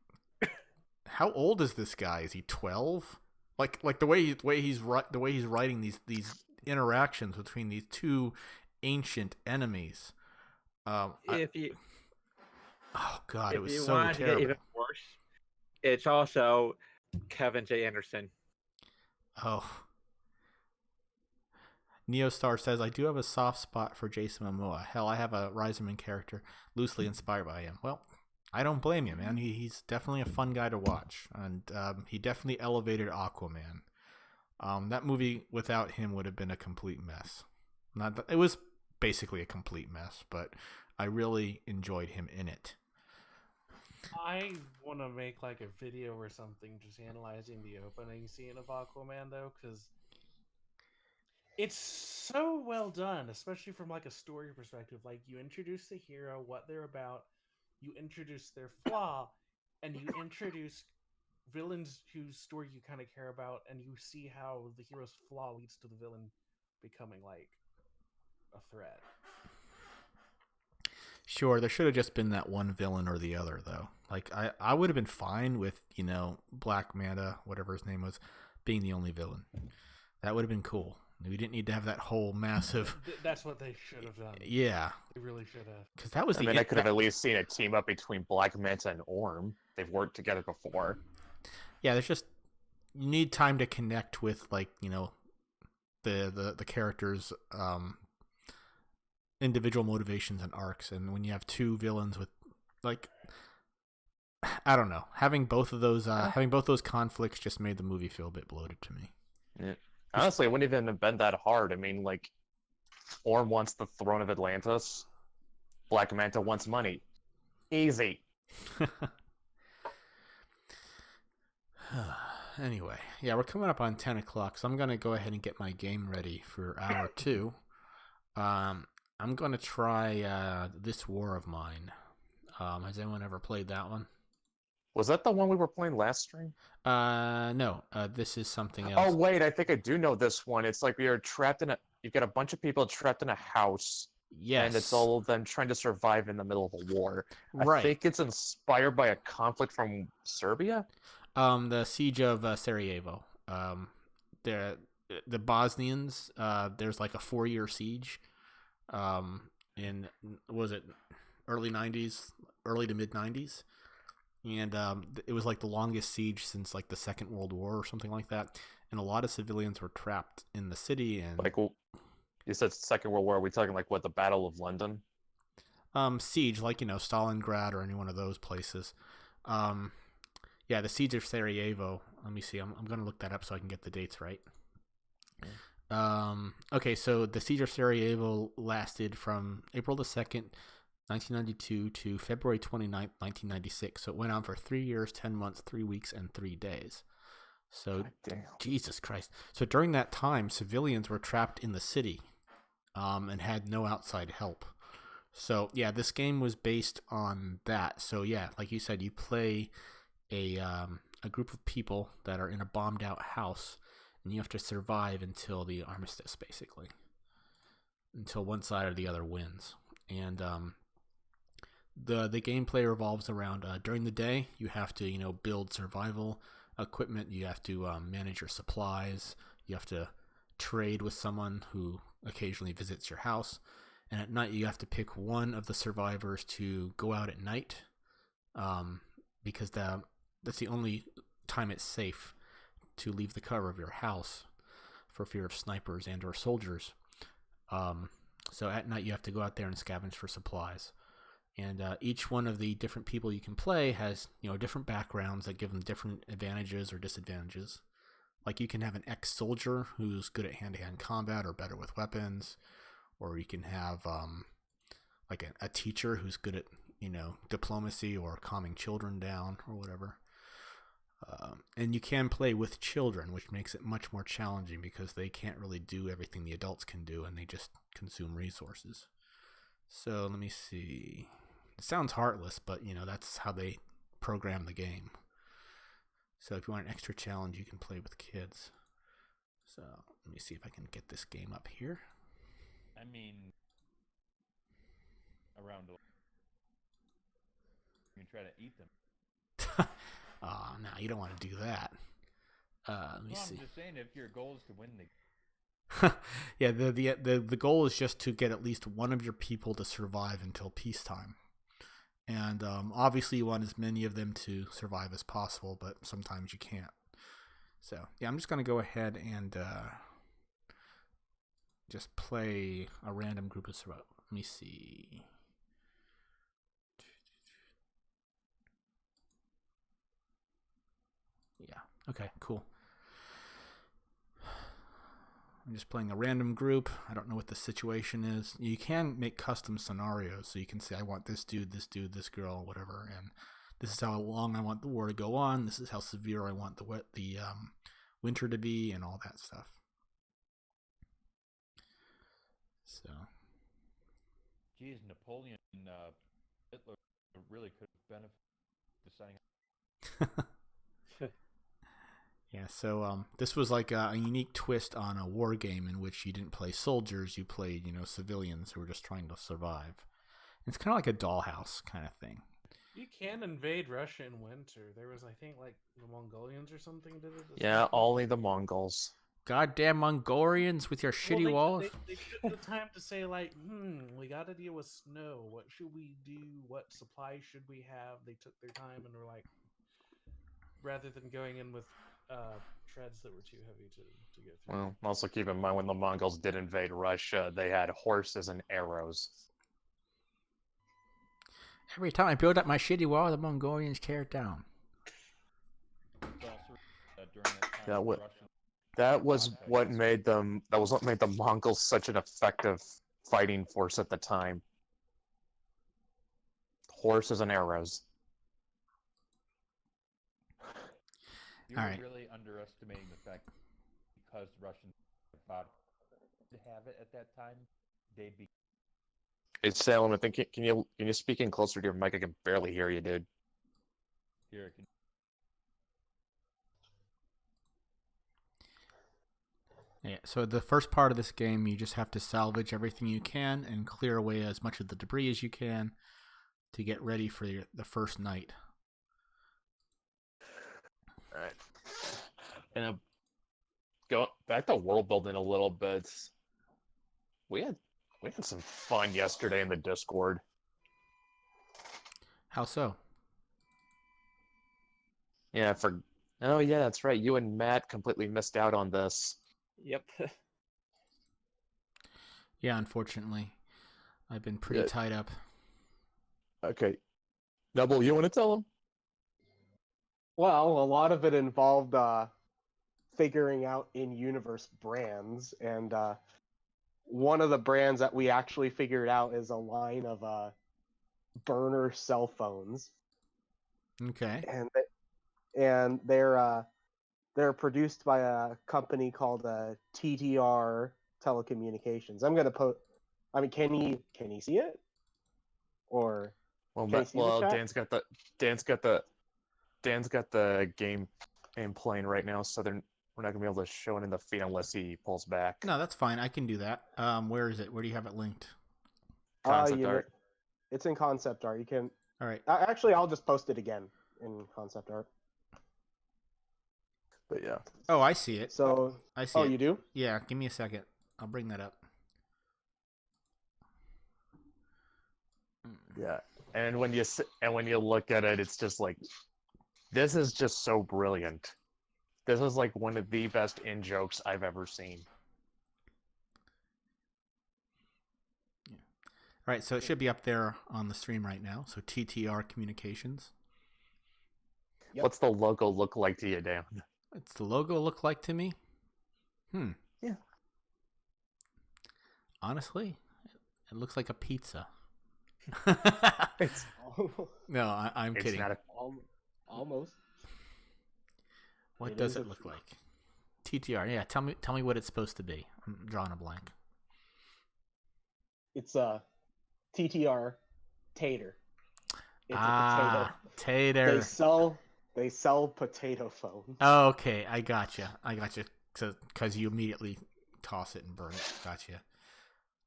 how old is this guy? Is he 12? Like the way he's writing these interactions between these two ancient enemies. Oh god, it was so terrible. To get even worse, it's also Kevin J. Anderson. Oh. Neostar says, I do have a soft spot for Jason Momoa. Hell, I have a Riseman character loosely inspired by him. Well, I don't blame you, man. He's definitely a fun guy to watch. And he definitely elevated Aquaman. That movie without him would have been a complete mess. It was basically a complete mess, but I really enjoyed him in it. I want to make like a video or something just analyzing the opening scene of Aquaman, though, because it's so well done, especially from like a story perspective. Like you introduce the hero, what they're about, you introduce their flaw, and you introduce villains whose story you kind of care about, and you see how the hero's flaw leads to the villain becoming like a threat. Sure, there should have just been that one villain or the other, though. Like I would have been fine with Black Manta, whatever his name was, being the only villain. That would have been cool. We didn't need to have that whole massive. That's what they should have done. Yeah, they really should have. Because that was I could have at least seen a team up between Black Manta and Orm. They've worked together before. Yeah, there's just you need time to connect with the characters' individual motivations and arcs, and when you have two villains with I don't know, having both those conflicts just made the movie feel a bit bloated to me. Yeah. Honestly, it wouldn't even have been that hard. I mean, Orm wants the throne of Atlantis, Black Manta wants money. Easy. Anyway, yeah, we're coming up on 10 o'clock, so I'm going to go ahead and get my game ready for hour 2. I'm going to try This War of Mine. Has anyone ever played that one? Was that the one we were playing last stream? No. This is something else. Oh, wait, I think I do know this one. It's like you've got a bunch of people trapped in a house. Yes. And it's all of them trying to survive in the middle of a war. Right. I think it's inspired by a conflict from Serbia? The Siege of Sarajevo. The Bosnians, there's like a 4-year siege in, was it early 90s, early to mid 90s? And it was like the longest siege since like the Second World War or something like that. And a lot of civilians were trapped in the city. And like, you said Second World War. Are we talking like what, the Battle of London? Siege, like, Stalingrad or any one of those places. Yeah, the Siege of Sarajevo. Let me see. I'm going to look that up so I can get the dates right. Okay, so the Siege of Sarajevo lasted from April the 2nd, 1992 to February 29th, 1996. So it went on for 3 years, 10 months, 3 weeks, and 3 days. So, Jesus Christ. So during that time, civilians were trapped in the city and had no outside help. So, yeah, this game was based on that. So, yeah, like you said, you play a group of people that are in a bombed out house, and you have to survive until the armistice, basically, until one side or the other wins. And the gameplay revolves around during the day you have to build survival equipment, you have to manage your supplies, you have to trade with someone who occasionally visits your house, and at night you have to pick one of the survivors to go out at night, because that's the only time it's safe to leave the cover of your house for fear of snipers and or soldiers. So at night you have to go out there and scavenge for supplies. And each one of the different people you can play has different backgrounds that give them different advantages or disadvantages. Like you can have an ex-soldier who's good at hand-to-hand combat or better with weapons, or you can have like a teacher who's good at diplomacy or calming children down or whatever. And you can play with children, which makes it much more challenging because they can't really do everything the adults can do, and they just consume resources. So let me see. It sounds heartless, but that's how they program the game. So if you want an extra challenge, you can play with kids. So let me see if I can get this game up here. I mean, around you can try to eat them. Oh, no, you don't want to do that. Let me see. I'm just saying, if your goal is to win the yeah, the goal is just to get at least one of your people to survive until peacetime. And obviously you want as many of them to survive as possible, but sometimes you can't. So, yeah, I'm just going to go ahead and just play a random group of survivors. Let me see. Yeah, okay, cool. I'm just playing a random group. I don't know what the situation is. You can make custom scenarios, so you can say, I want this dude, this girl, whatever, and this is how long I want the war to go on. This is how severe I want the winter to be, and all that stuff. So, geez, Napoleon and Hitler really could have benefited deciding. Yeah, so this was like a unique twist on a war game in which you didn't play soldiers, you played, civilians who were just trying to survive. It's kind of like a dollhouse kind of thing. You can invade Russia in winter. There was, I think, like the Mongolians or something did it. Yeah, only the Mongols. Goddamn Mongolians with your shitty walls. They took the time to say, like, we got to deal with snow. What should we do? What supplies should we have? They took their time and were like, rather than going in with treads that were too heavy to get through. Well, also keep in mind when the Mongols did invade Russia, they had horses and arrows. Every time I build up my shitty wall, the Mongolians tear it down. That was what made them. That was what made the Mongols such an effective fighting force at the time. horses and arrows. You're All right. really underestimating the fact because the Russians thought to have it at that time, they'd be. It's Salem. I think. Can you speak in closer to your mic? I can barely hear you, dude. Here, Yeah, so the first part of this game, you just have to salvage everything you can and clear away as much of the debris as you can to get ready for the first night. All right. And go back to world building a little bit. We had some fun yesterday in the Discord. How so? Yeah, oh yeah, that's right. You and Matt completely missed out on this. Yep. Yeah, unfortunately. I've been pretty tied up. Okay. Double, you want to tell him? Well, a lot of it involved figuring out in-universe brands, and one of the brands that we actually figured out is a line of burner cell phones, Okay. and they're produced by a company called TTR Telecommunications. I'm gonna put. I mean, can he see it? Or can he see the chat? Dan's got the game playing right now, so we're not gonna be able to show it in the feed unless he pulls back. No, that's fine. I can do that. Where is it? Where do you have it linked? Concept art. It's in concept art. You can. All right. Actually, I'll just post it again in concept art. But yeah. Oh, I see it. So. I see it. Oh, you do? Yeah, give me a second. I'll bring that up. Yeah. And when you look at it, it's just like, this is just so brilliant. This is like one of the best in-jokes I've ever seen. Yeah. All right, so it should be up there on the stream right now. So TTR Communications. Yep. What's the logo look like to you, Dan? What's the logo look like to me? Yeah. Honestly, it looks like a pizza. It's No, I'm it's kidding. not Almost. What It does is it look like? TTR. Yeah, tell me what it's supposed to be. I'm drawing a blank. It's a TTR tater. It's a potato. Tater. They sell potato phones. Oh, okay, I gotcha. So, because you immediately toss it and burn it. Gotcha.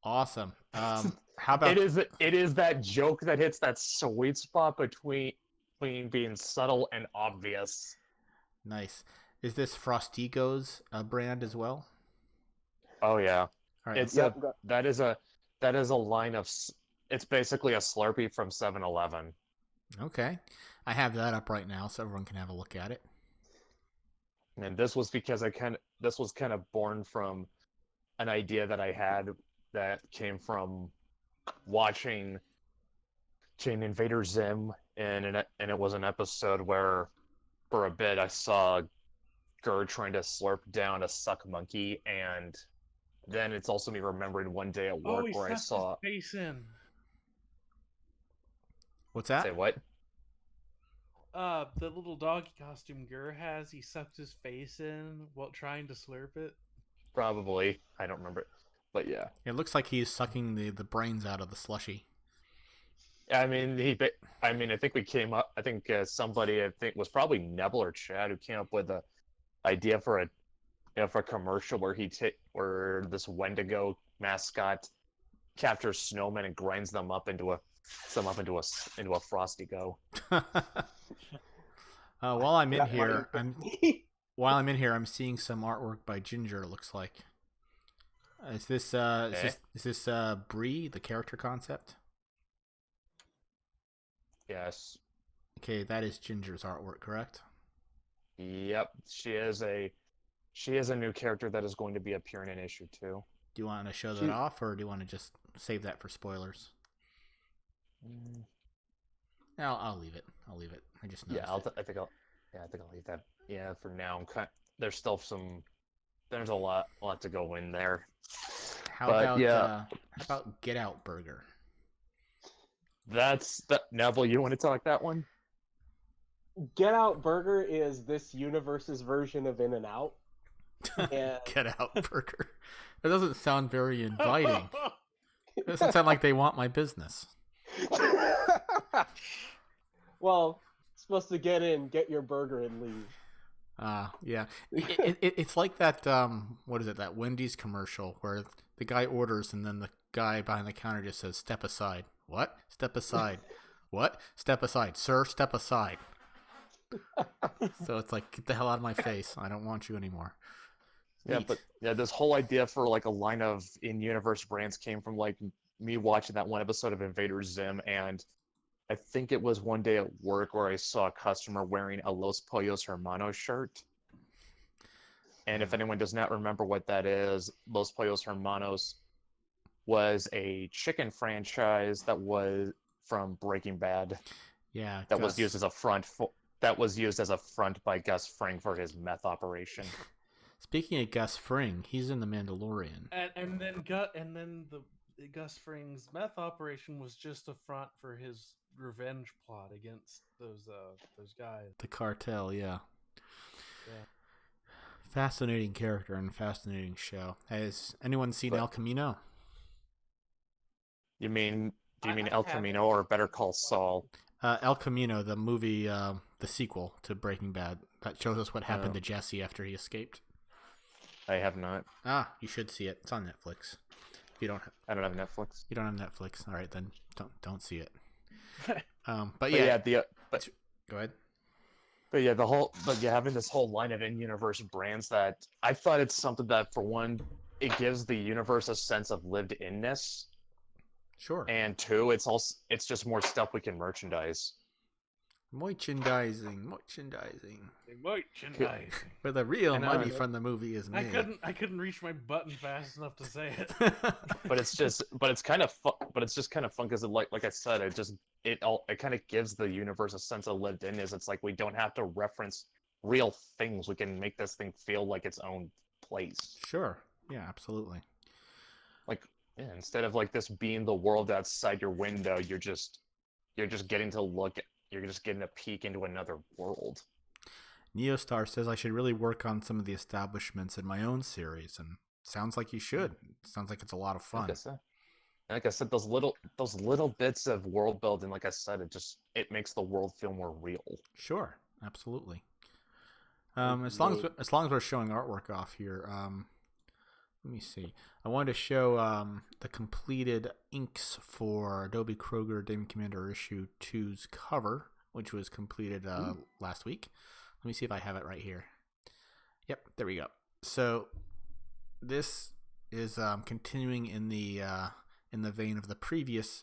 Awesome. How about it is that joke that hits that sweet spot between being subtle and obvious. Nice. Is this Frostigo's brand as well? Oh yeah. All right. It's that is a line of. It's basically a Slurpee from 7-Eleven. Okay. I have that up right now so everyone can have a look at it. And this was because this was kind of born from an idea that I had that came from watching Chain Invader Zim, and it was an episode where for a bit I saw Gerd trying to slurp down a suck monkey, and then it's also me remembering one day at work he where I sucks saw his face in. What's that? Say what? The little doggy costume Gur has, he sucked his face in while trying to slurp it. Probably. I don't remember it. But yeah. It looks like he's sucking the brains out of the slushy. I mean, I think we came up. I think somebody, I think was probably Nebel or Chad, who came up with a idea for a commercial where where this Wendigo mascot captures snowmen and grinds them up into a Frosty Go. While I'm in here, I'm seeing some artwork by Ginger. It looks like. Is this Bree, the character concept? Yes. Okay, that is Ginger's artwork, correct? Yep. She is a new character that is going to be appearing in issue 2. Do you want to show that off, or do you want to just save that for spoilers? I'll leave it. I just noticed I think I'll leave that. Yeah, for now. There's still there's a lot to go in there. How about Get Out Burger? That's that. Neville, you want to talk that one? Get Out Burger is this universe's version of In and Out. And Get Out Burger. That doesn't sound very inviting. It doesn't sound like they want my business. well, it's supposed to get in, get your burger, and leave. Yeah. It's like that, what is it, that Wendy's commercial where the guy orders and then the guy behind the counter just says, step aside. What? Step aside. What? Step aside. Sir, step aside. So it's like, get the hell out of my face. I don't want you anymore. Yeah, Neat. but yeah, this whole idea for like a line of in-universe brands came from like me watching that one episode of Invader Zim, and I think it was one day at work where I saw a customer wearing a Los Pollos Hermanos shirt. And if anyone does not remember what that is, Los Pollos Hermanos was a chicken franchise that was from Breaking Bad. Yeah, that was used as a front. That was used as a front by Gus Fring for his meth operation. Speaking of Gus Fring, he's in The Mandalorian. And then the Gus Fring's meth operation was just a front for his revenge plot against those guys. The cartel, yeah. Fascinating character and fascinating show. Has anyone seen El Camino? Do you mean I El Camino or Better Call Saul? El Camino, the movie, the sequel to Breaking Bad, that shows us what happened to Jesse after he escaped. I have not. You should see it. It's on Netflix. If you don't, I don't have Netflix. You don't have Netflix. All right, then don't see it. Go ahead. But having this whole line of in-universe brands, that I thought it's something that, for one, it gives the universe a sense of lived-inness. Sure. And two, it's just more stuff we can merchandise. Merchandising. Merchandising. Where the real money from the movie is made. I couldn't reach my button fast enough to say it. But it's kind of fun. But it's just kind of fun because, like I said, it kind of gives the universe a sense of lived-inness. It's like we don't have to reference real things. We can make this thing feel like its own place. Sure. Yeah, absolutely. Instead of like this being the world outside your window, you're just getting a peek into another world. Neostar says I should really work on some of the establishments in my own series, and sounds like you should. Sounds like it's a lot of fun. Like I said, those little bits of world building, like I said, it makes the world feel more real. Sure, absolutely. As long as we're showing artwork off here, let me see. I wanted to show the completed inks for Adobe Kroger Demon Commander Issue 2's cover, which was completed last week. Let me see if I have it right here. Yep, there we go. So this is continuing in the vein of the previous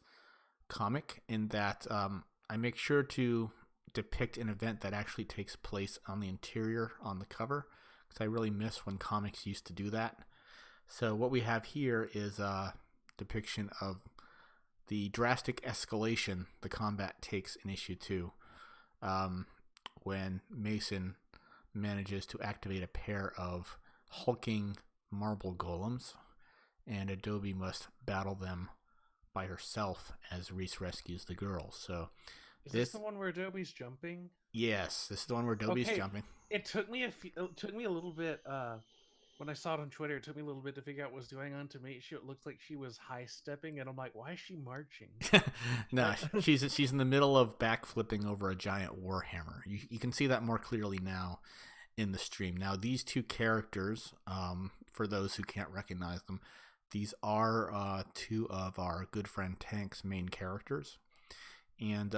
comic, in that I make sure to depict an event that actually takes place on the interior on the cover, because I really miss when comics used to do that. So what we have here is a depiction of the drastic escalation the combat takes in issue 2, when Mason manages to activate a pair of hulking marble golems, and Adobe must battle them by herself as Reese rescues the girl. So is this the one where Adobe's jumping? Yes, this is the one where Adobe's jumping. It took me a little bit. When I saw it on Twitter, it took me a little bit to figure out what was going on. To me, it looked like she was high stepping, and I'm like, why is she marching? No, she's in the middle of backflipping over a giant warhammer. You can see that more clearly now in the stream. Now, these two characters, for those who can't recognize them, these are two of our good friend Tank's main characters. And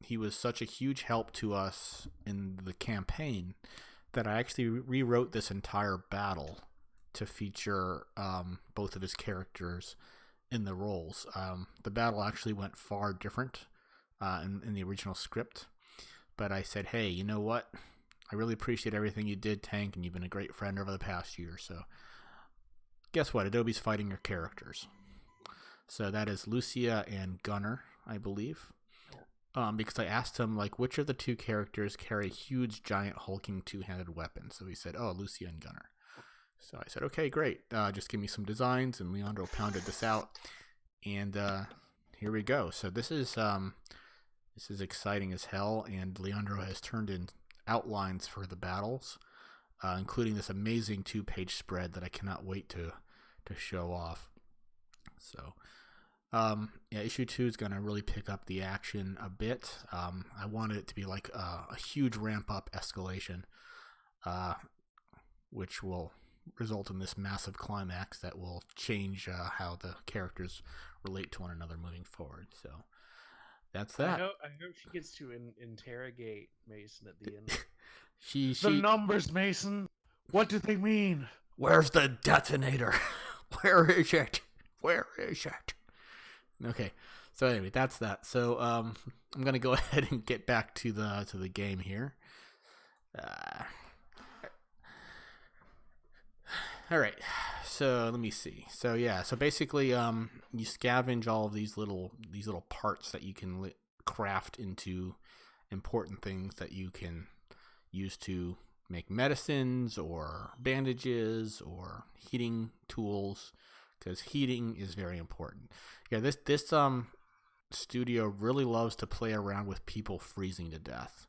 he was such a huge help to us in the campaign that I actually rewrote this entire battle to feature both of his characters in the roles. The battle actually went far different in the original script, but I said, hey, you know what? I really appreciate everything you did, Tank, and you've been a great friend over the past year. So guess what? Adobe's fighting your characters. So that is Lucia and Gunnar, I believe. Because I asked him, like, which of the two characters carry huge, giant, hulking, two-handed weapons? So he said, oh, Lucia and Gunnar. So I said, okay, great. Just give me some designs, and Leandro pounded this out. And here we go. So this is exciting as hell, and Leandro has turned in outlines for the battles, including this amazing 2-page spread that I cannot wait to show off. So, yeah, issue 2 is going to really pick up the action a bit. I wanted it to be like a huge ramp-up escalation, which will result in this massive climax that will change how the characters relate to one another moving forward. So that's that. I hope she gets to interrogate Mason at the end. she The numbers, Mason. What do they mean? Where's the detonator? Where is it? Where is it? Okay. So anyway, that's that. So I'm gonna go ahead and get back to the game here. All right. So let me see. So yeah. So basically, you scavenge all of these little parts that you can craft into important things that you can use to make medicines or bandages or heating tools, because heating is very important. Yeah, this studio really loves to play around with people freezing to death.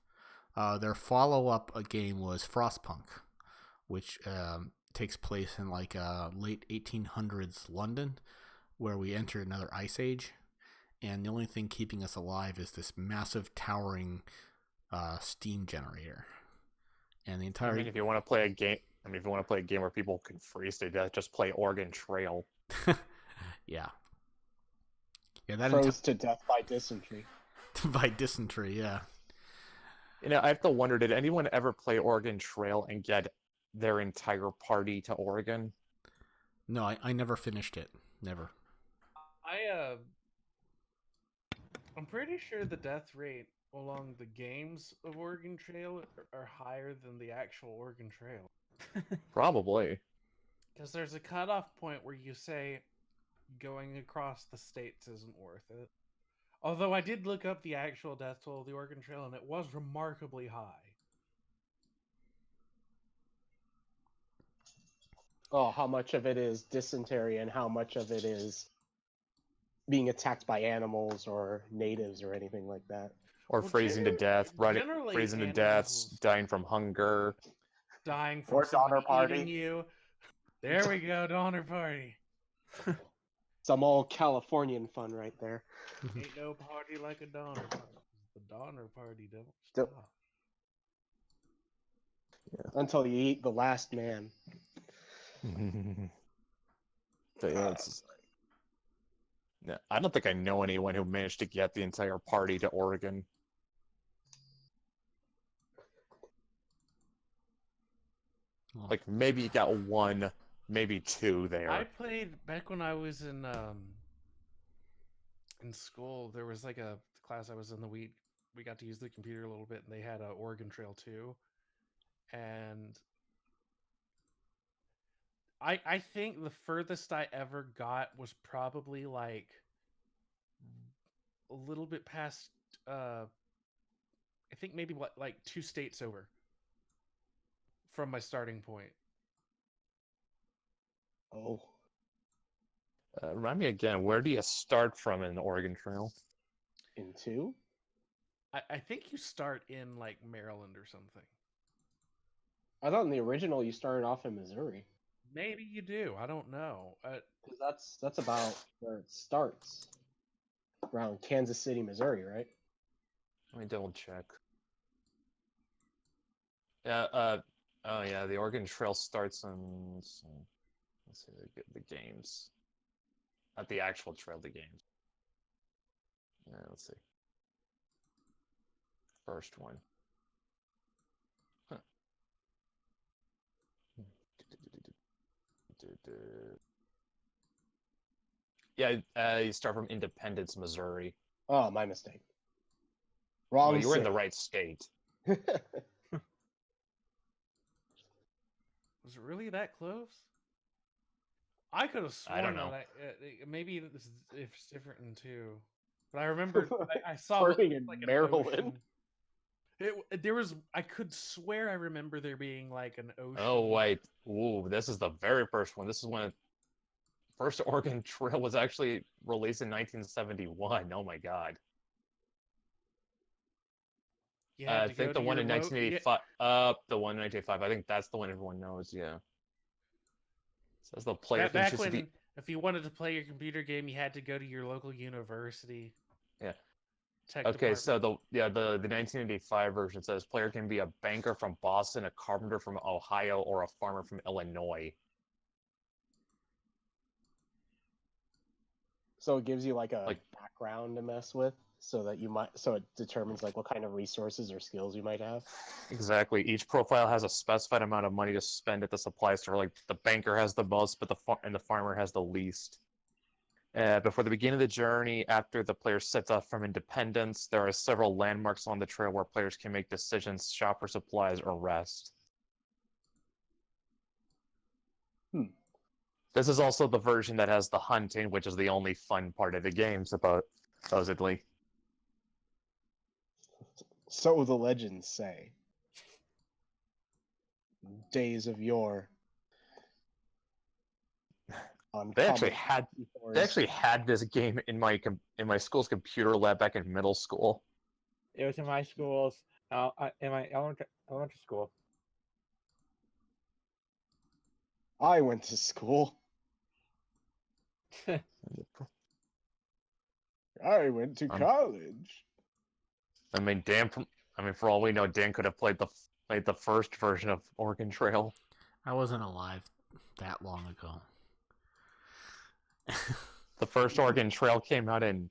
Their follow-up game was Frostpunk, which takes place in like late 1800s London, where we enter another ice age, and the only thing keeping us alive is this massive towering steam generator. And the entire. I mean, if you want to play a game, where people can freeze to death, just play Oregon Trail. Yeah. Yeah, that froze to death by dysentery. By dysentery, yeah. You know, I have to wonder, did anyone ever play Oregon Trail and get their entire party to Oregon? No, I never finished it. Never. I'm pretty sure the death rate along the games of Oregon Trail are higher than the actual Oregon Trail. Probably. Because there's a cutoff point where you say going across the states isn't worth it. Although I did look up the actual death toll of the Oregon Trail, and it was remarkably high. Oh, how much of it is dysentery and how much of it is being attacked by animals or natives or anything like that? Or freezing to death, freezing to death, dying from hunger. Dying from or Donner somebody eating Party. you. There we go, Donner Party. Some old Californian fun right there. Ain't no party like a Donner Party. The Donner Party don't Don't- stop. Until you eat the last man. But yeah, I don't think I know anyone who managed to get the entire party to Oregon. Like, maybe you got one, maybe two there. I played back when I was in school. There was like a class I was in we got to use the computer a little bit, and they had a Oregon Trail 2. And I think the furthest I ever got was probably like a little bit past I think maybe like 2 states over from my starting point. Oh. Remind me again, where do you start from in the Oregon Trail? In 2? I think you start in like Maryland or something. I thought in the original you started off in Missouri. Maybe you do. I don't know. Because that's about where it starts. Around Kansas City, Missouri, right? Let me double check. Yeah, oh yeah, the Oregon Trail starts in, let's see, the games. Not the actual trail, the games. Yeah, let's see. First one. Huh. Yeah, you start from Independence, Missouri. Oh, my mistake. Wrong. Well, you were in the right state. Was it really that close? I could have sworn I don't know. that maybe it's different in 2, but I remember I saw Starting it in like an Maryland. ocean. I could swear I remember there being like an ocean. Oh wait, ooh, this is the very first one. This is when first Oregon Trail was actually released in 1971. Oh my god. I think the one in 1985. The one in 1985. I think that's the one everyone knows. Yeah. Says the player can Back choose when, to be. if you wanted to play your computer game, you had to go to your local university. Yeah. Tech Okay, department. so the 1985 version says player can be a banker from Boston, a carpenter from Ohio, or a farmer from Illinois. So it gives you like a background to mess with, so it determines like what kind of resources or skills you might have. Exactly. Each profile has a specified amount of money to spend at the supply store. Like the banker has the most, but the farmer has the least. Before the beginning of the journey, after the player sets off from Independence, there are several landmarks on the trail where players can make decisions, shop for supplies, or rest. This is also the version that has the hunting, which is the only fun part of the game, supposedly. So the legends say. Days of yore. They actually had this game in my school's computer lab back in middle school. It was in my school's in my elementary school. I went to school. I went to college. I mean, for all we know, Dan could have played the first version of Oregon Trail. I wasn't alive that long ago. The first Oregon Trail came out in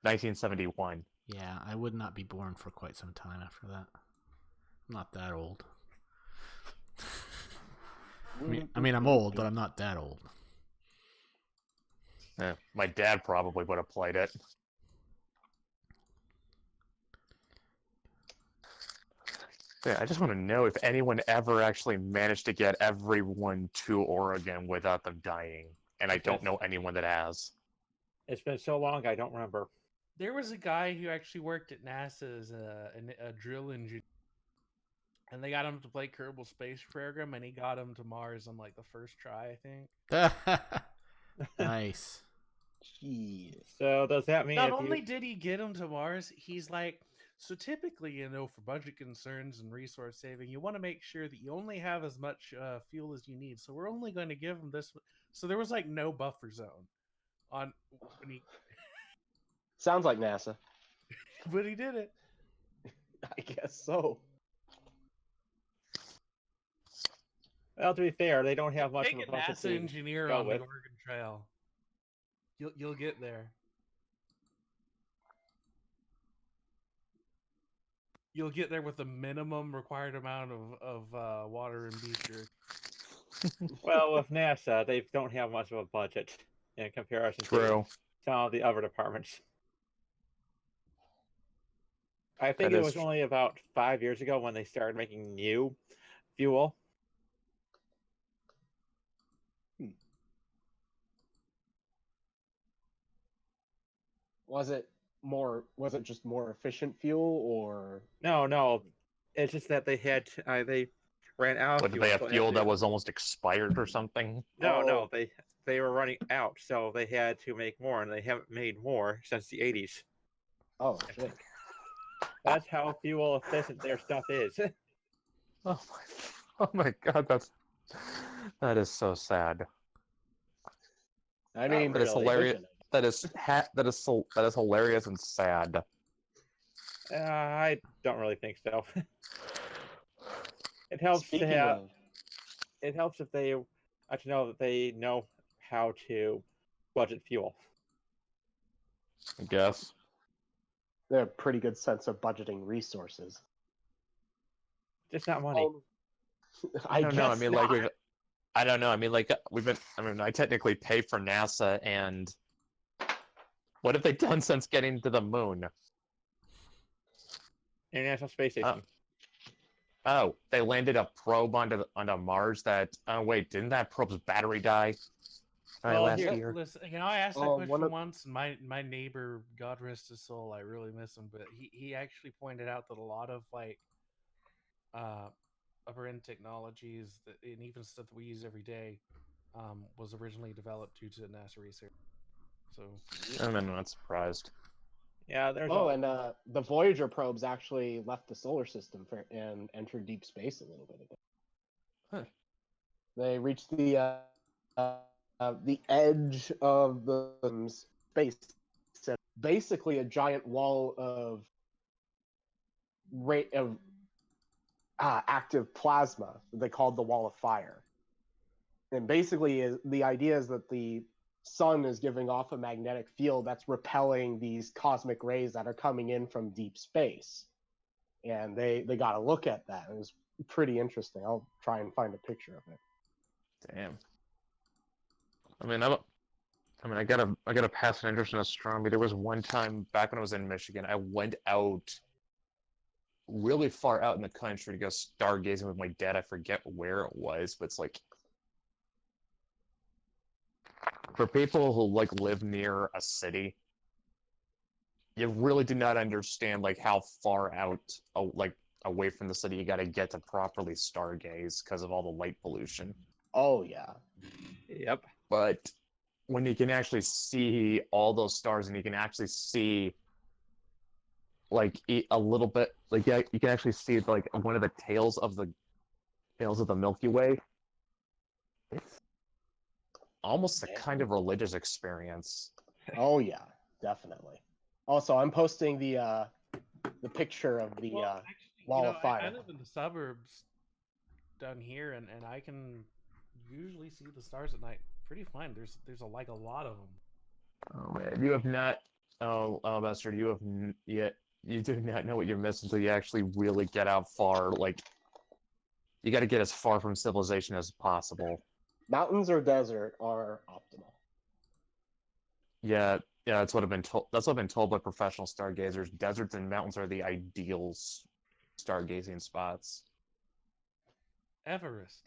1971. Yeah, I would not be born for quite some time after that. I'm not that old. I mean, I'm old, but I'm not that old. Yeah, my dad probably would have played it. Yeah, I just want to know if anyone ever actually managed to get everyone to Oregon without them dying. And I don't know anyone that has. It's been so long, I don't remember. There was a guy who actually worked at NASA as a drill engineer. And they got him to play Kerbal Space Program, and he got him to Mars on like the first try, I think. Nice. Jeez. So does that mean not only did he get him to Mars, he's like, so typically, for budget concerns and resource saving, you want to make sure that you only have as much fuel as you need. So we're only going to give him this. So there was like no buffer zone on when he. Sounds like NASA. But he did it. I guess so. Well, to be fair, they don't have much Take of a a budget NASA engineer on the with. Oregon Trail. You'll get there. You'll get there with the minimum required amount of water and beef jerky. Well, with NASA, they don't have much of a budget in comparison to some of the other departments. I think it was only about 5 years ago when they started making new fuel. Was it just more efficient fuel, or no? It's just that they ran out. What, did they have fuel that was almost expired or something? No, they were running out, so they had to make more, and they haven't made more since the 80s. Oh shit! That's how fuel efficient their stuff is. Oh my god, that is so sad. I mean, that is hilarious. That is hilarious and sad. I don't really think so. It helps to have. It helps if they actually know that they know how to budget fuel. I guess they have a pretty good sense of budgeting resources. Just not money. I don't know. I mean, I don't know. I mean, I technically pay for NASA, and what have they done since getting to the moon? International Space Station. Oh, they landed a probe onto Mars. Wait, didn't that probe's battery die? Last year. Listen, I asked that question once, and my neighbor, God rest his soul, I really miss him, but he actually pointed out that a lot of upper end technologies and even stuff that we use every day was originally developed due to NASA research. So I'm not surprised. Yeah, there's and the Voyager probes actually left the solar system and entered deep space a little bit ago. Huh. They reached the edge of the space, basically a giant wall of active plasma. They called the Wall of Fire, and basically, the idea is that the sun is giving off a magnetic field that's repelling these cosmic rays that are coming in from deep space, and they got to look at that. It was pretty interesting. I'll try and find a picture of it. Damn. I gotta pass an interest in astronomy. There was one time back when I was in Michigan, I went out really far out in the country to go stargazing with my dad. I forget where it was, but it's like for people who like live near a city, you really do not understand like how far out like away from the city you got to get to properly stargaze because of all the light pollution. Oh yeah. Yep. But when you can actually see all those stars and you can actually see like a little bit, like yeah, you can actually see like one of the tails of the Milky Way. It's almost a kind of religious experience. Oh yeah, definitely. Also, I'm posting the picture of the Wall of Fire. I live in the suburbs down here, and I can usually see the stars at night pretty fine. There's a lot of them. Oh man, you have not. Oh, Buster, you have yet. You do not know what you're missing until you actually really get out far. Like, you got to get as far from civilization as possible. Mountains or desert are optimal. Yeah, that's what I've been told. That's what I've been told by professional stargazers. Deserts and mountains are the ideal stargazing spots. Everest.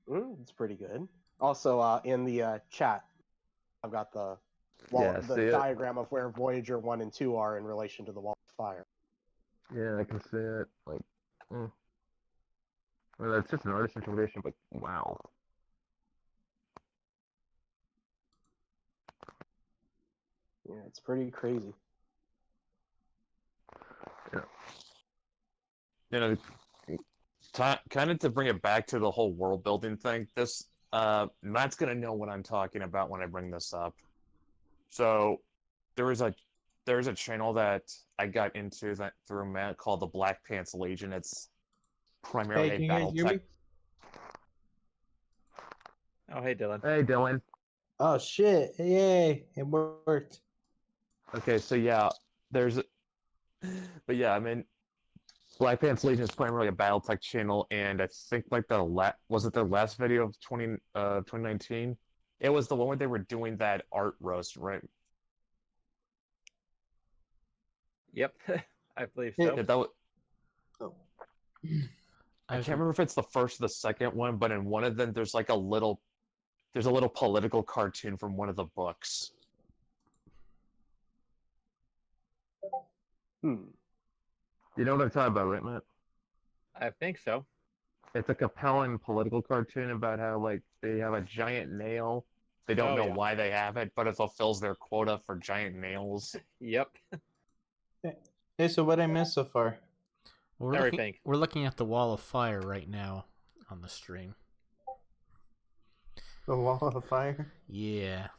It's pretty good. Also, in the chat, I've got the diagram of where Voyager 1 and 2 are in relation to the Wall of Fire. Yeah, I can see it. Like, well, that's just an artist interpretation, but wow. Yeah, it's pretty crazy. Yeah. You know, kind of to bring it back to the whole world building thing. This Matt's gonna know what I'm talking about when I bring this up. So there is a channel that I got into that through Matt called the Black Pants Legion. It's primarily Hey, can you battle guys hear tech. me? Oh, hey, Dylan. Hey, Dylan. Oh shit! Yay! It worked. Okay, so yeah, but yeah, I mean, Black Pants Legion is primarily a battle tech channel, and I think like was it their last video of 2019? It was the one where they were doing that art roast, right? Yep, I believe Yeah. so. Yeah, that was. Oh. I can't remember if it's the first or the second one, but in one of them, there's a little political cartoon from one of the books. You know what I'm talking about, right, Matt? I think so. It's a compelling political cartoon about how like they have a giant nail. They don't know why they have it, but it fulfills their quota for giant nails. Yep. Hey, so what I missed so far? We're looking at the Wall of Fire right now on the stream. The Wall of Fire? Yeah.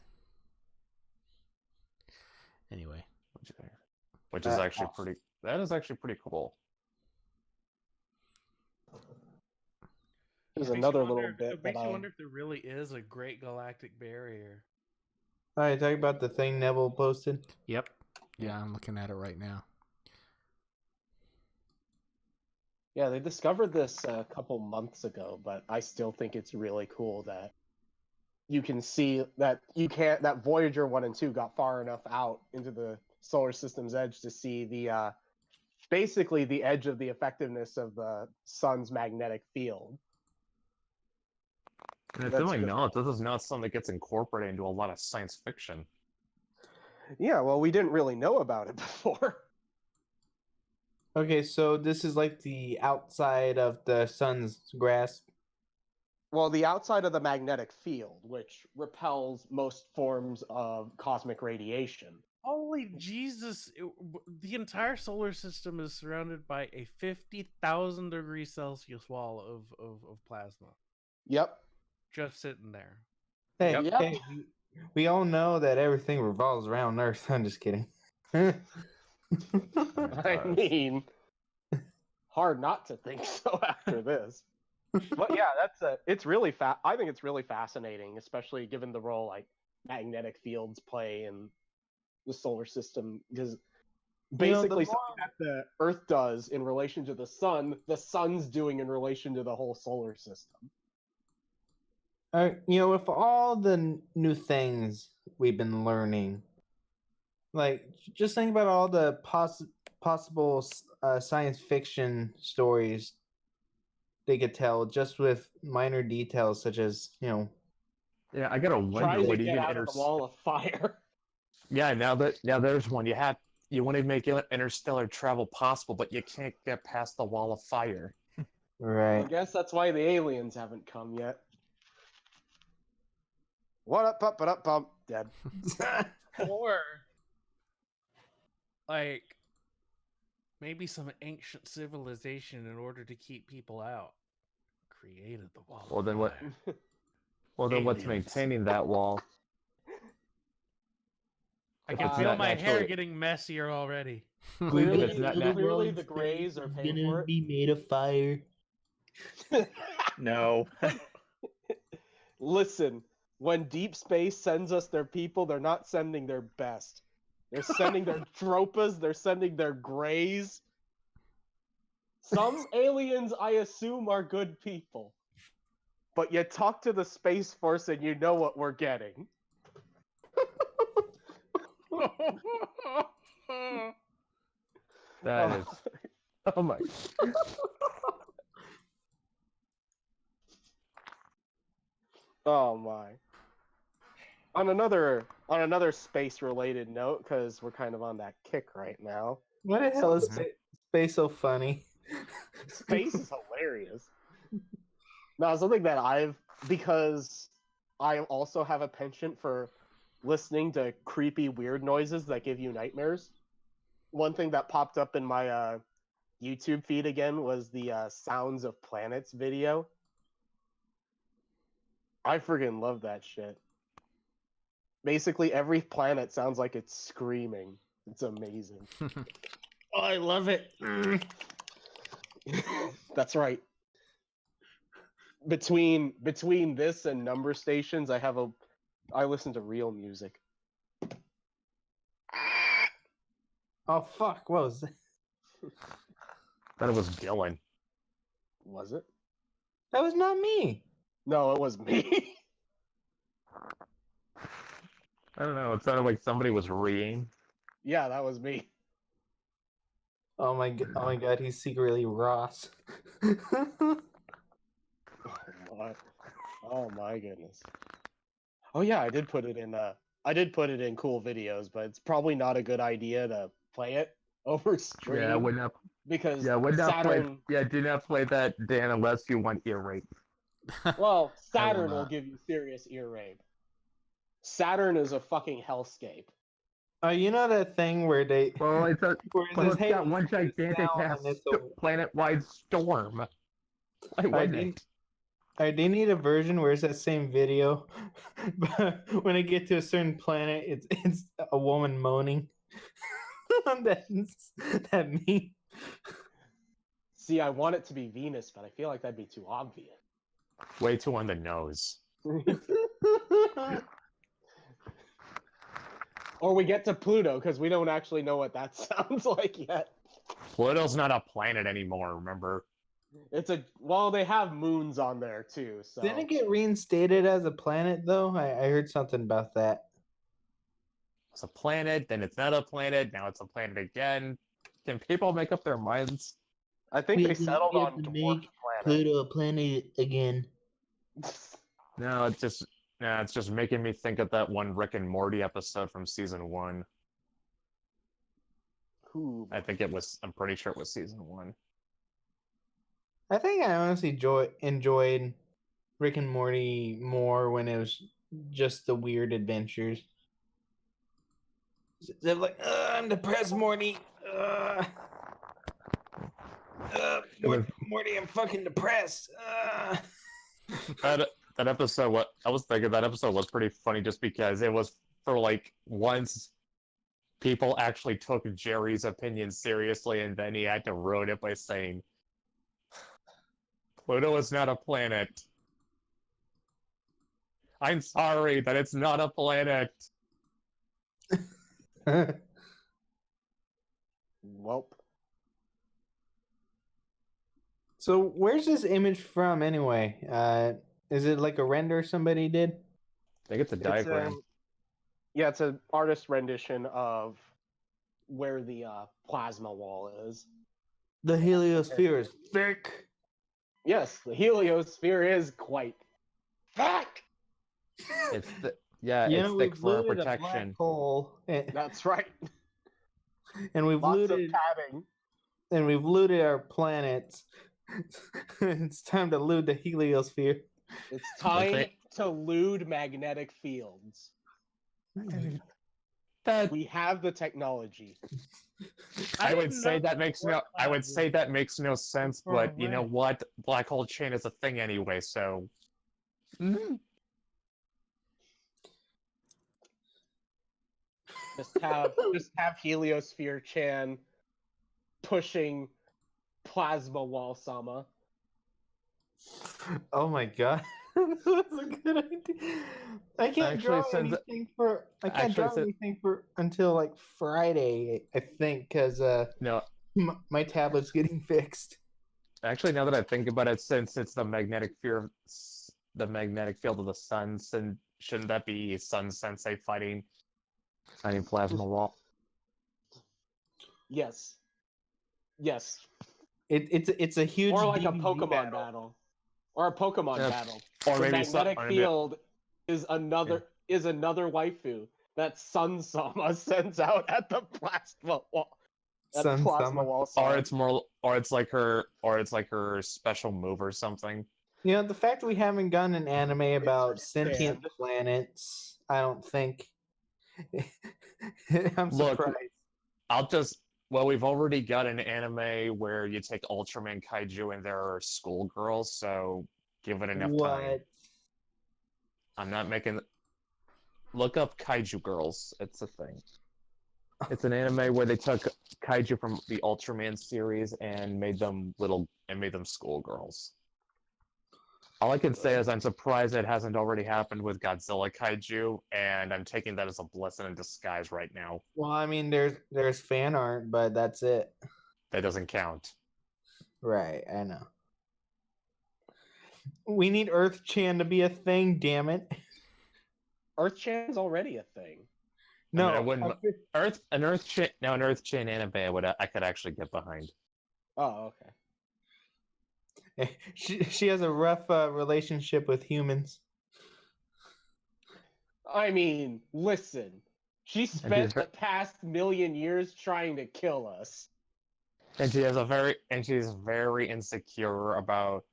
Anyway. Which is actually pretty. That is actually pretty cool. There's another little bit It makes you wonder if there really is a great galactic barrier. All right, talk about the thing Neville posted. Yep. Yeah, I'm looking at it right now. Yeah, they discovered this a couple months ago, but I still think it's really cool that you can see that that Voyager 1 and 2 got far enough out into the solar system's edge to see the basically the edge of the effectiveness of the sun's magnetic field. And it's really not. This is not something that gets incorporated into a lot of science fiction. Yeah, well, we didn't really know about it before. Okay, so this is like the outside of the sun's grasp. Well, the outside of the magnetic field, which repels most forms of cosmic radiation. Holy Jesus! The entire solar system is surrounded by a 50,000 degrees Celsius wall of plasma. Yep. Just sitting there. Hey, Yep. hey, we all know that everything revolves around Earth. I'm just kidding. I mean, hard not to think so after this. But yeah, it's really I think it's really fascinating, especially given the role like magnetic fields play in the solar system, because basically something that the Earth does in relation to the sun's doing in relation to the whole solar system. With all the new things we've been learning, like just think about all the possible science fiction stories they could tell just with minor details such as, Yeah, I gotta wonder Try to what get even out of the wall of fire. Yeah, now there's one. You want to make interstellar travel possible, but you can't get past the wall of fire. right. I guess that's why the aliens haven't come yet. What up, bump, dead. Or like maybe some ancient civilization, in order to keep people out, created the wall. Well, of then what? fire. Well, then what's Aliens. maintaining that wall? I If can it's feel not my hair naturally- getting messier already. Clearly, it's not clearly the Greys are paying for it. Be made of fire. No. Listen, when deep space sends us their people, they're not sending their best. They're sending their tropas, they're sending their Greys. Some aliens, I assume, are good people. But you talk to the Space Force and you know what we're getting. That is. Oh my. Oh my. On another space related note, because we're kind of on that kick right now. What the hell is space so funny? Space is hilarious. Now, something that because I also have a penchant for listening to creepy, weird noises that give you nightmares. One thing that popped up in my YouTube feed again was the Sounds of Planets video. I friggin' love that shit. Basically, every planet sounds like it's screaming. It's amazing. Oh, I love it. That's right. Between this and number stations, I listen to real music. Oh fuck! What was that? Thought it was Dylan. Was it? That was not me. No, it was me. I don't know. It sounded like somebody was reading. Yeah, that was me. Oh my god! He's secretly Ross. Oh my goodness. Oh yeah, I did put it in cool videos, but it's probably not a good idea to play it over stream. Yeah, would not. Because Yeah, would not Saturn. play. Yeah, do not play that, Dan, unless you want ear rape. Well, I will Saturn will not. give you serious ear rape. Saturn is a fucking hellscape. You know that thing where they Well, it's got one sound gigantic and it's a- planet-wide storm. Why wouldn't it? they need a version where it's that same video, but when they get to a certain planet, it's a woman moaning. that me. See, I want it to be Venus, but I feel like that'd be too obvious. Way too on the nose. Or we get to Pluto, because we don't actually know what that sounds like yet. Pluto's not a planet anymore, remember? Well, they have moons on there too, so. Didn't it get reinstated as a planet though? I heard something about that. It's a planet, then it's not a planet, now it's a planet again. Can people make up their minds? I think they settled on dwarf planet. Pluto a planet again. No, it's just making me think of that one Rick and Morty episode from season 1. Who? I'm pretty sure it was season 1. I think I honestly enjoyed Rick and Morty more when it was just the weird adventures. They're like, I'm depressed, Morty. Morty, I'm fucking depressed. That episode, what I was thinking, that episode was pretty funny just because it was for like once people actually took Jerry's opinion seriously, and then he had to ruin it by saying, Pluto is not a planet. I'm sorry that it's not a planet. Welp. So where's this image from anyway? Is it like a render somebody did? I think it's a diagram. Yeah, it's an artist rendition of where the plasma wall is. The heliosphere is thick. Yes, the heliosphere is quite thick. It's it's thick for our protection. A black hole. That's right. And we've Lots looted of padding. And we've looted our planets. It's time to loot the heliosphere. It's time to loot magnetic fields. We have the technology. I would say that makes no sense, but you know what? Black hole chain is a thing anyway, so just have heliosphere Chan pushing plasma wall Sama. Oh my god. That's a good idea. I can't draw anything for until like Friday, I think, because no, my tablet's getting fixed. Actually, now that I think about it, since it's the magnetic field of the sun, shouldn't that be Sun Sensei fighting plasma wall? Yes. It's a huge, or like DBZ a Pokemon battle. Or a Pokemon battle. Or the maybe magnetic field is another waifu that Sun Sama sends out at the plasma wall. Or it's like her special move or something. You know, the fact we haven't gotten an anime about sentient planets, I don't think. I'm surprised. We've already got an anime where you take Ultraman Kaiju and there are schoolgirls, so give it enough time. I'm not making... Look up Kaiju Girls. It's a thing. It's an anime where they took Kaiju from the Ultraman series and made them schoolgirls. All I can say is I'm surprised it hasn't already happened with Godzilla Kaiju, and I'm taking that as a blessing in disguise right now. Well, I mean, there's fan art, but that's it. That doesn't count. Right, I know. We need Earth-chan to be a thing, damn it. Earth-chan's already a thing. No, I wouldn't. An Earth-chan anime I could actually get behind. Oh, okay. She has a rough relationship with humans. I mean, listen. She spent the past million years trying to kill us. And she's very insecure about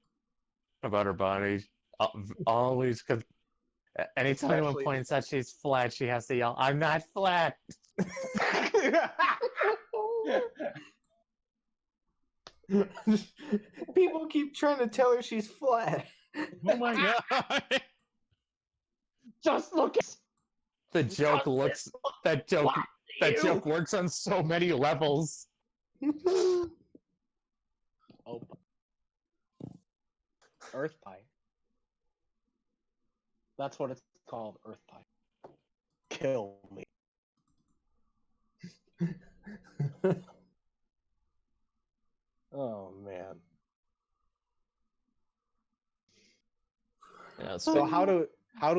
her body. Always, because anytime anyone points out she's flat, she has to yell, "I'm not flat." People keep trying to tell her she's flat. Oh my god! Just look at that joke works on so many levels. Oh, Earth Pie. That's what it's called, Earth Pie. Kill me. Oh man. Yeah, so how do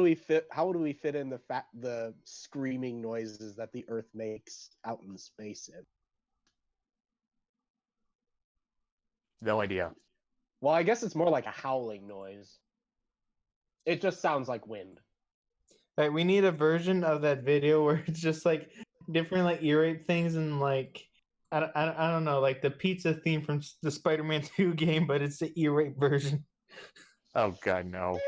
we fit in the screaming noises that the Earth makes out in space in? No idea. Well, I guess it's more like a howling noise. It just sounds like wind. Right, we need a version of that video where it's just like different like ear rape things and like I don't know, like the pizza theme from the Spider-Man 2 game, but it's the ear rape version. Oh god, no.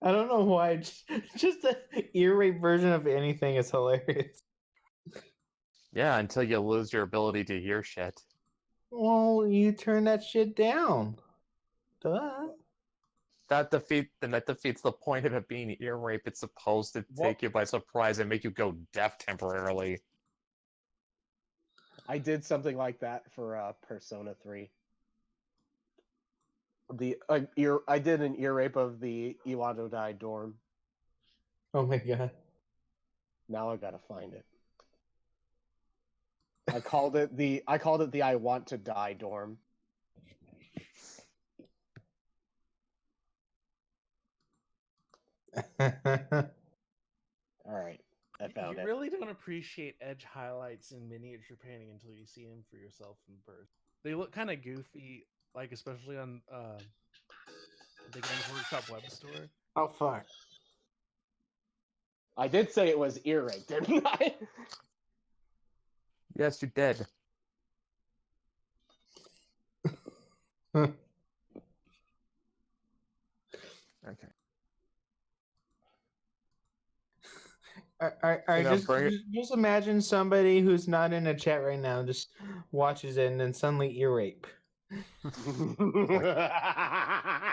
I don't know why. Just the ear rape version of anything is hilarious. Yeah, until you lose your ability to hear shit. Well, you turn that shit down. Duh. That defeats the point of it being ear rape. It's supposed to take you by surprise and make you go deaf temporarily. I did something like that for Persona 3. I did an ear rape of the Iwado Dai dorm. Oh my god. Now I gotta find it. I called it the I want to die dorm. All right, I found You it. really don't appreciate Edge highlights in miniature painting until you see them for yourself in person. They look kind of goofy, like especially on the Games Workshop web store. Oh fuck. I did say it was ear rape, didn't I? Yes, you did. Okay. Just imagine somebody who's not in a chat right now just watches it and then suddenly ear rape.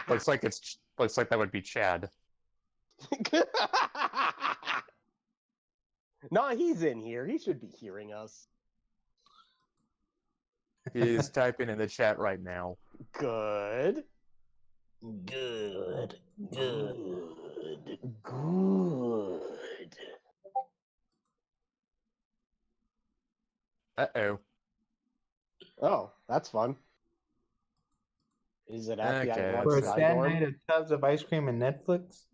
Looks like that would be Chad. No, he's in here. He should be hearing us. He's typing in the chat right now. Good. Good. Uh-oh. Oh, that's fun. Is it at the I Want For to a Die sad dorm? night of tubs of ice cream and Netflix?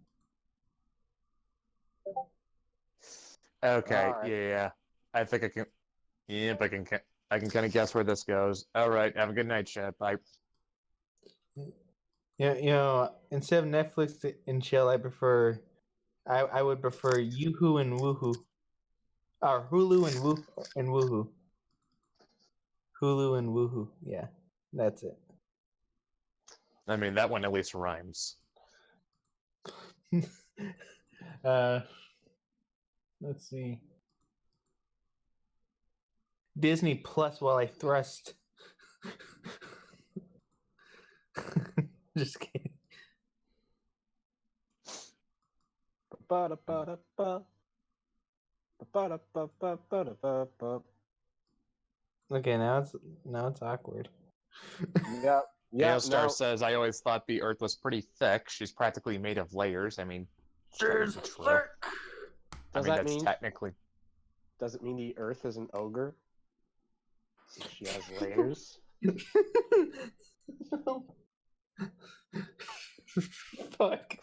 Okay, Alright. yeah. I think I can. Yep, I can kind of guess where this goes. All right, have a good night, chat. Bye. Yeah, instead of Netflix and chill, I would prefer Yoo-hoo and Woohoo. Or Hulu and Woohoo. Hulu and Woohoo. Yeah, that's it. I mean, that one at least rhymes. Let's see. Disney Plus while I thrust. Just kidding. Okay, now it's awkward. Yeah. Star says, I always thought the Earth was pretty thick. She's practically made of layers. I mean, Does that's that mean technically. Does it mean the Earth is an ogre? She has layers. Fuck.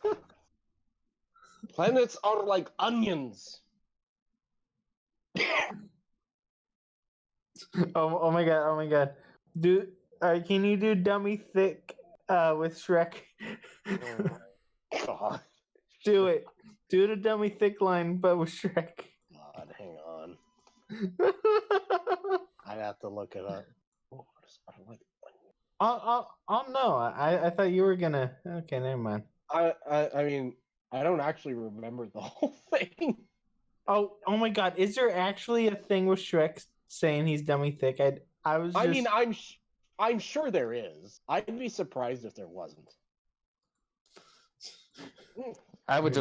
Planets are like onions. Oh my god. Can you do dummy thick with Shrek? Oh my god. Do it. Do the dummy thick line, but with Shrek. God, hang on. I'd have to look it up. Oh no. I thought you were gonna. Okay, never mind. I mean, I don't actually remember the whole thing. Oh my god. Is there actually a thing with Shrek saying he's dummy thick? I mean, I'm sure there is. I'd be surprised if there wasn't. I'm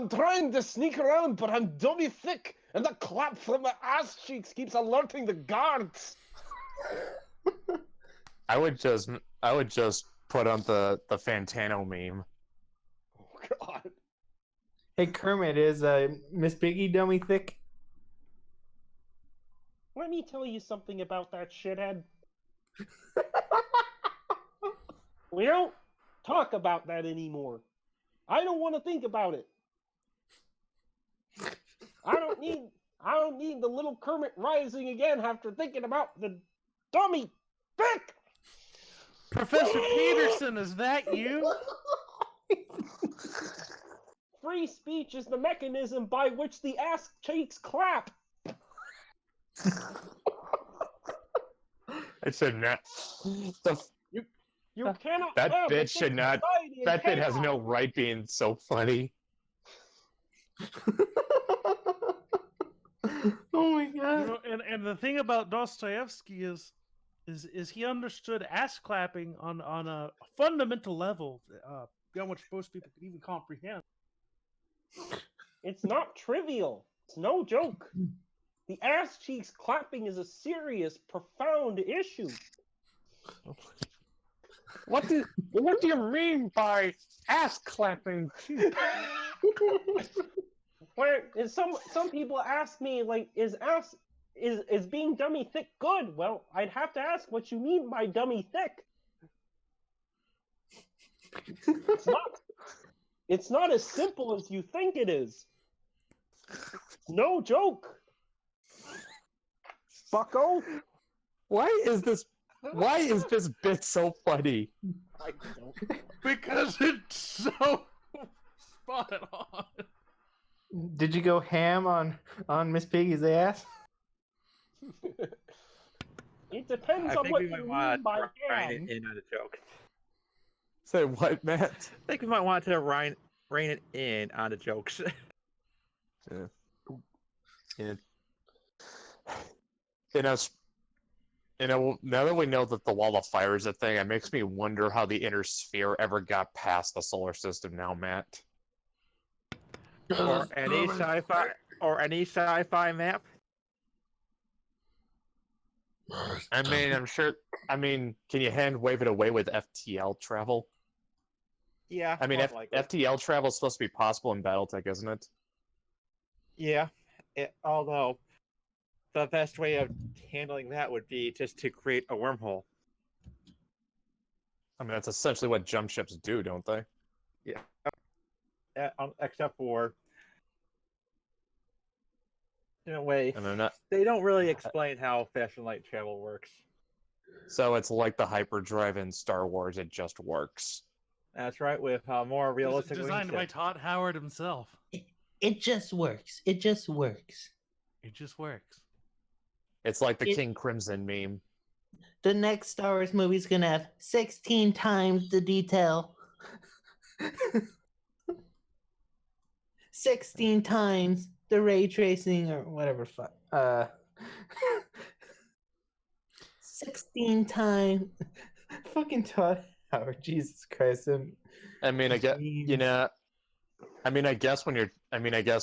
trying to sneak around, but I'm dummy thick, and the clap from my ass cheeks keeps alerting the guards. I would just put on the Fantano meme. Oh god. Hey Kermit, is Miss Piggy dummy thick? Let me tell you something about that shithead. We don't talk about that anymore. I don't want to think about it. I don't need the little Kermit rising again after thinking about the dummy thick. Professor Peterson, is that you? Free speech is the mechanism by which the ass cheeks clap. I said that. You cannot That have a bit should fixed not. society in That bit has chaos. no right being so funny. Oh my god. You know, and the thing about Dostoevsky is he understood ass clapping on a fundamental level beyond which most people could even comprehend. It's not trivial. It's no joke. The ass cheeks clapping is a serious, profound issue. What do you mean by ass clapping? Where is some people ask me like, is being dummy thick good? Well, I'd have to ask what you mean by dummy thick. It's not as simple as you think it is. No joke. Bucko. Why is this bit so funny? I don't. Because it's so spot on. Did you go ham on Miss Piggy's ass? It depends I on think what we you might mean want by to rein ham. it in on a joke. Say what, Matt? I think we might want to rein it in on the jokes. Yeah. Now that we know that the wall of fire is a thing, it makes me wonder how the inner sphere ever got past the solar system now, Matt. or any sci-fi map. I'm sure. Can you hand wave it away with FTL travel? Yeah. Most likely. FTL travel is supposed to be possible in BattleTech, isn't it? Yeah. Although the best way of handling that would be just to create a wormhole. That's essentially what jump ships do, don't they? Except for, in a way, And they're not. they don't really explain how fast and light travel works. So it's like the hyperdrive in Star Wars. It just works. That's right, with more realistic Designed by wingtips. Todd Howard himself. It just works. It just works. It just works. It's like the King Crimson meme. The next Star Wars movie's gonna have 16 times the detail. 16 times the ray tracing or whatever. 16 times. Fucking Todd Howard. Jesus Christ. I guess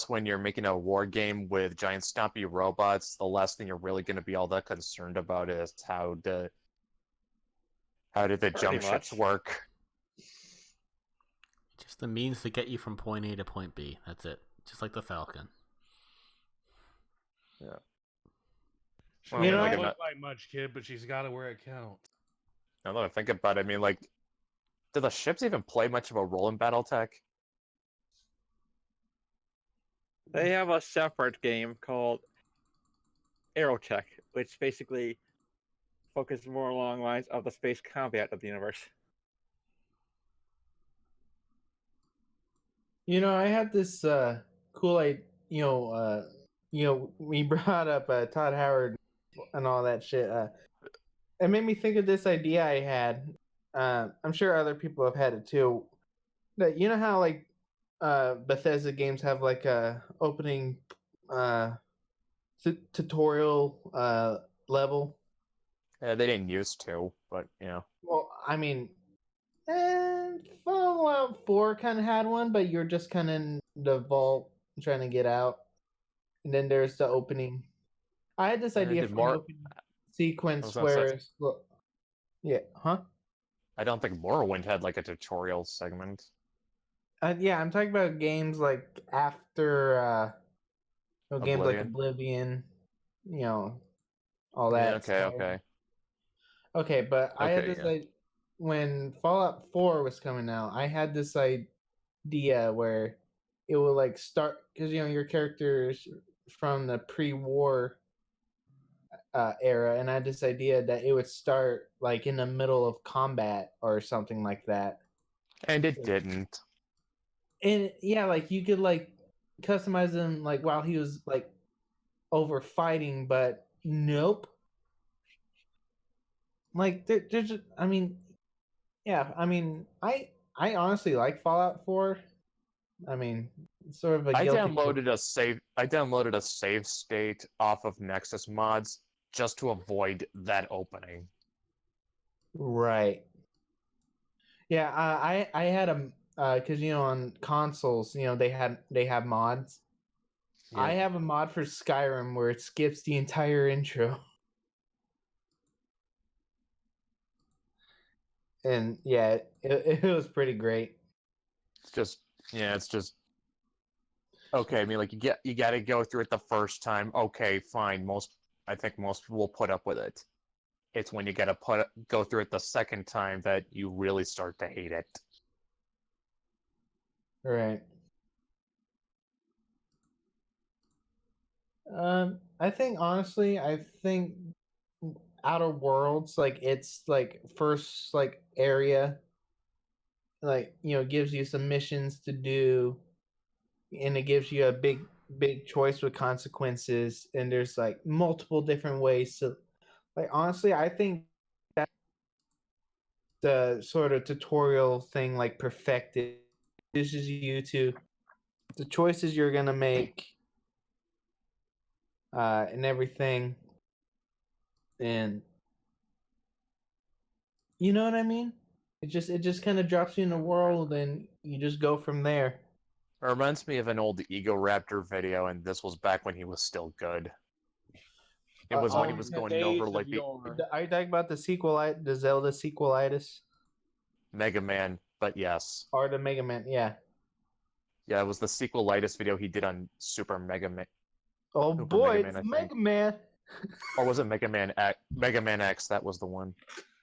when you're making a war game with giant stompy robots, the last thing you're really going to be all that concerned about is how did the jump ships work. Just the means to get you from point A to point B. That's it. Just like the Falcon. Yeah. She Well, doesn't look like much, kid, but she's got it where it counts. Now that I think about it, do the ships even play much of a role in BattleTech? They have a separate game called Aerotech, which basically focuses more along the lines of the space combat of the universe. I had this cool idea. We brought up Todd Howard and all that shit. It made me think of this idea I had. I'm sure other people have had it too. That how like Bethesda games have like a opening tutorial level. Yeah, they didn't used to, but Well, Fallout 4 kind of had one, but you're just kind of in the vault trying to get out, and then there's the opening. I had this idea for an opening sequence where, I don't think Morrowind had like a tutorial segment. Yeah, I'm talking about games like after games like Oblivion, all that. Yeah, okay. Okay, but I had this when Fallout 4 was coming out, I had this idea where it will like start because your character's from the pre-war era, and I had this idea that it would start like in the middle of combat or something like that. And it didn't. And yeah, like you could like customize him like while he was like over fighting, but nope. Like there's just, Yeah, I mean, I honestly like Fallout 4. I mean, it's sort of a I guilty. downloaded a save state off of Nexus mods just to avoid that opening. Right. Yeah, I had a because on consoles, they have mods. Yeah. I have a mod for Skyrim where it skips the entire intro. And yeah, it was pretty great. It's just okay. I mean, like you got to go through it the first time. Okay, fine. I think most will put up with it. It's when you got to go through it the second time that you really start to hate it. Right. I think honestly, I think Outer Worlds, like its like first like area, like gives you some missions to do, and it gives you a big choice with consequences, and there's like multiple different ways to, like, honestly, I think that the sort of tutorial thing like perfected teaches you to the choices you're gonna make, and everything, and you know what I mean. It just kind of drops you in the world, and you just go from there. It reminds me of an old Ego Raptor video, and this was back when he was still good. It was when he was The going over days like of the yore. Are you talking about the sequel, the Zelda sequelitis, Mega Man, but yes. or the Mega Man? Yeah. Yeah, it was the sequelitis video he did on Super Mega Man. Oh Super boy, Mega Man, it's I think. Mega Man. Or was it Mega Man X? Mega Man X, that was the one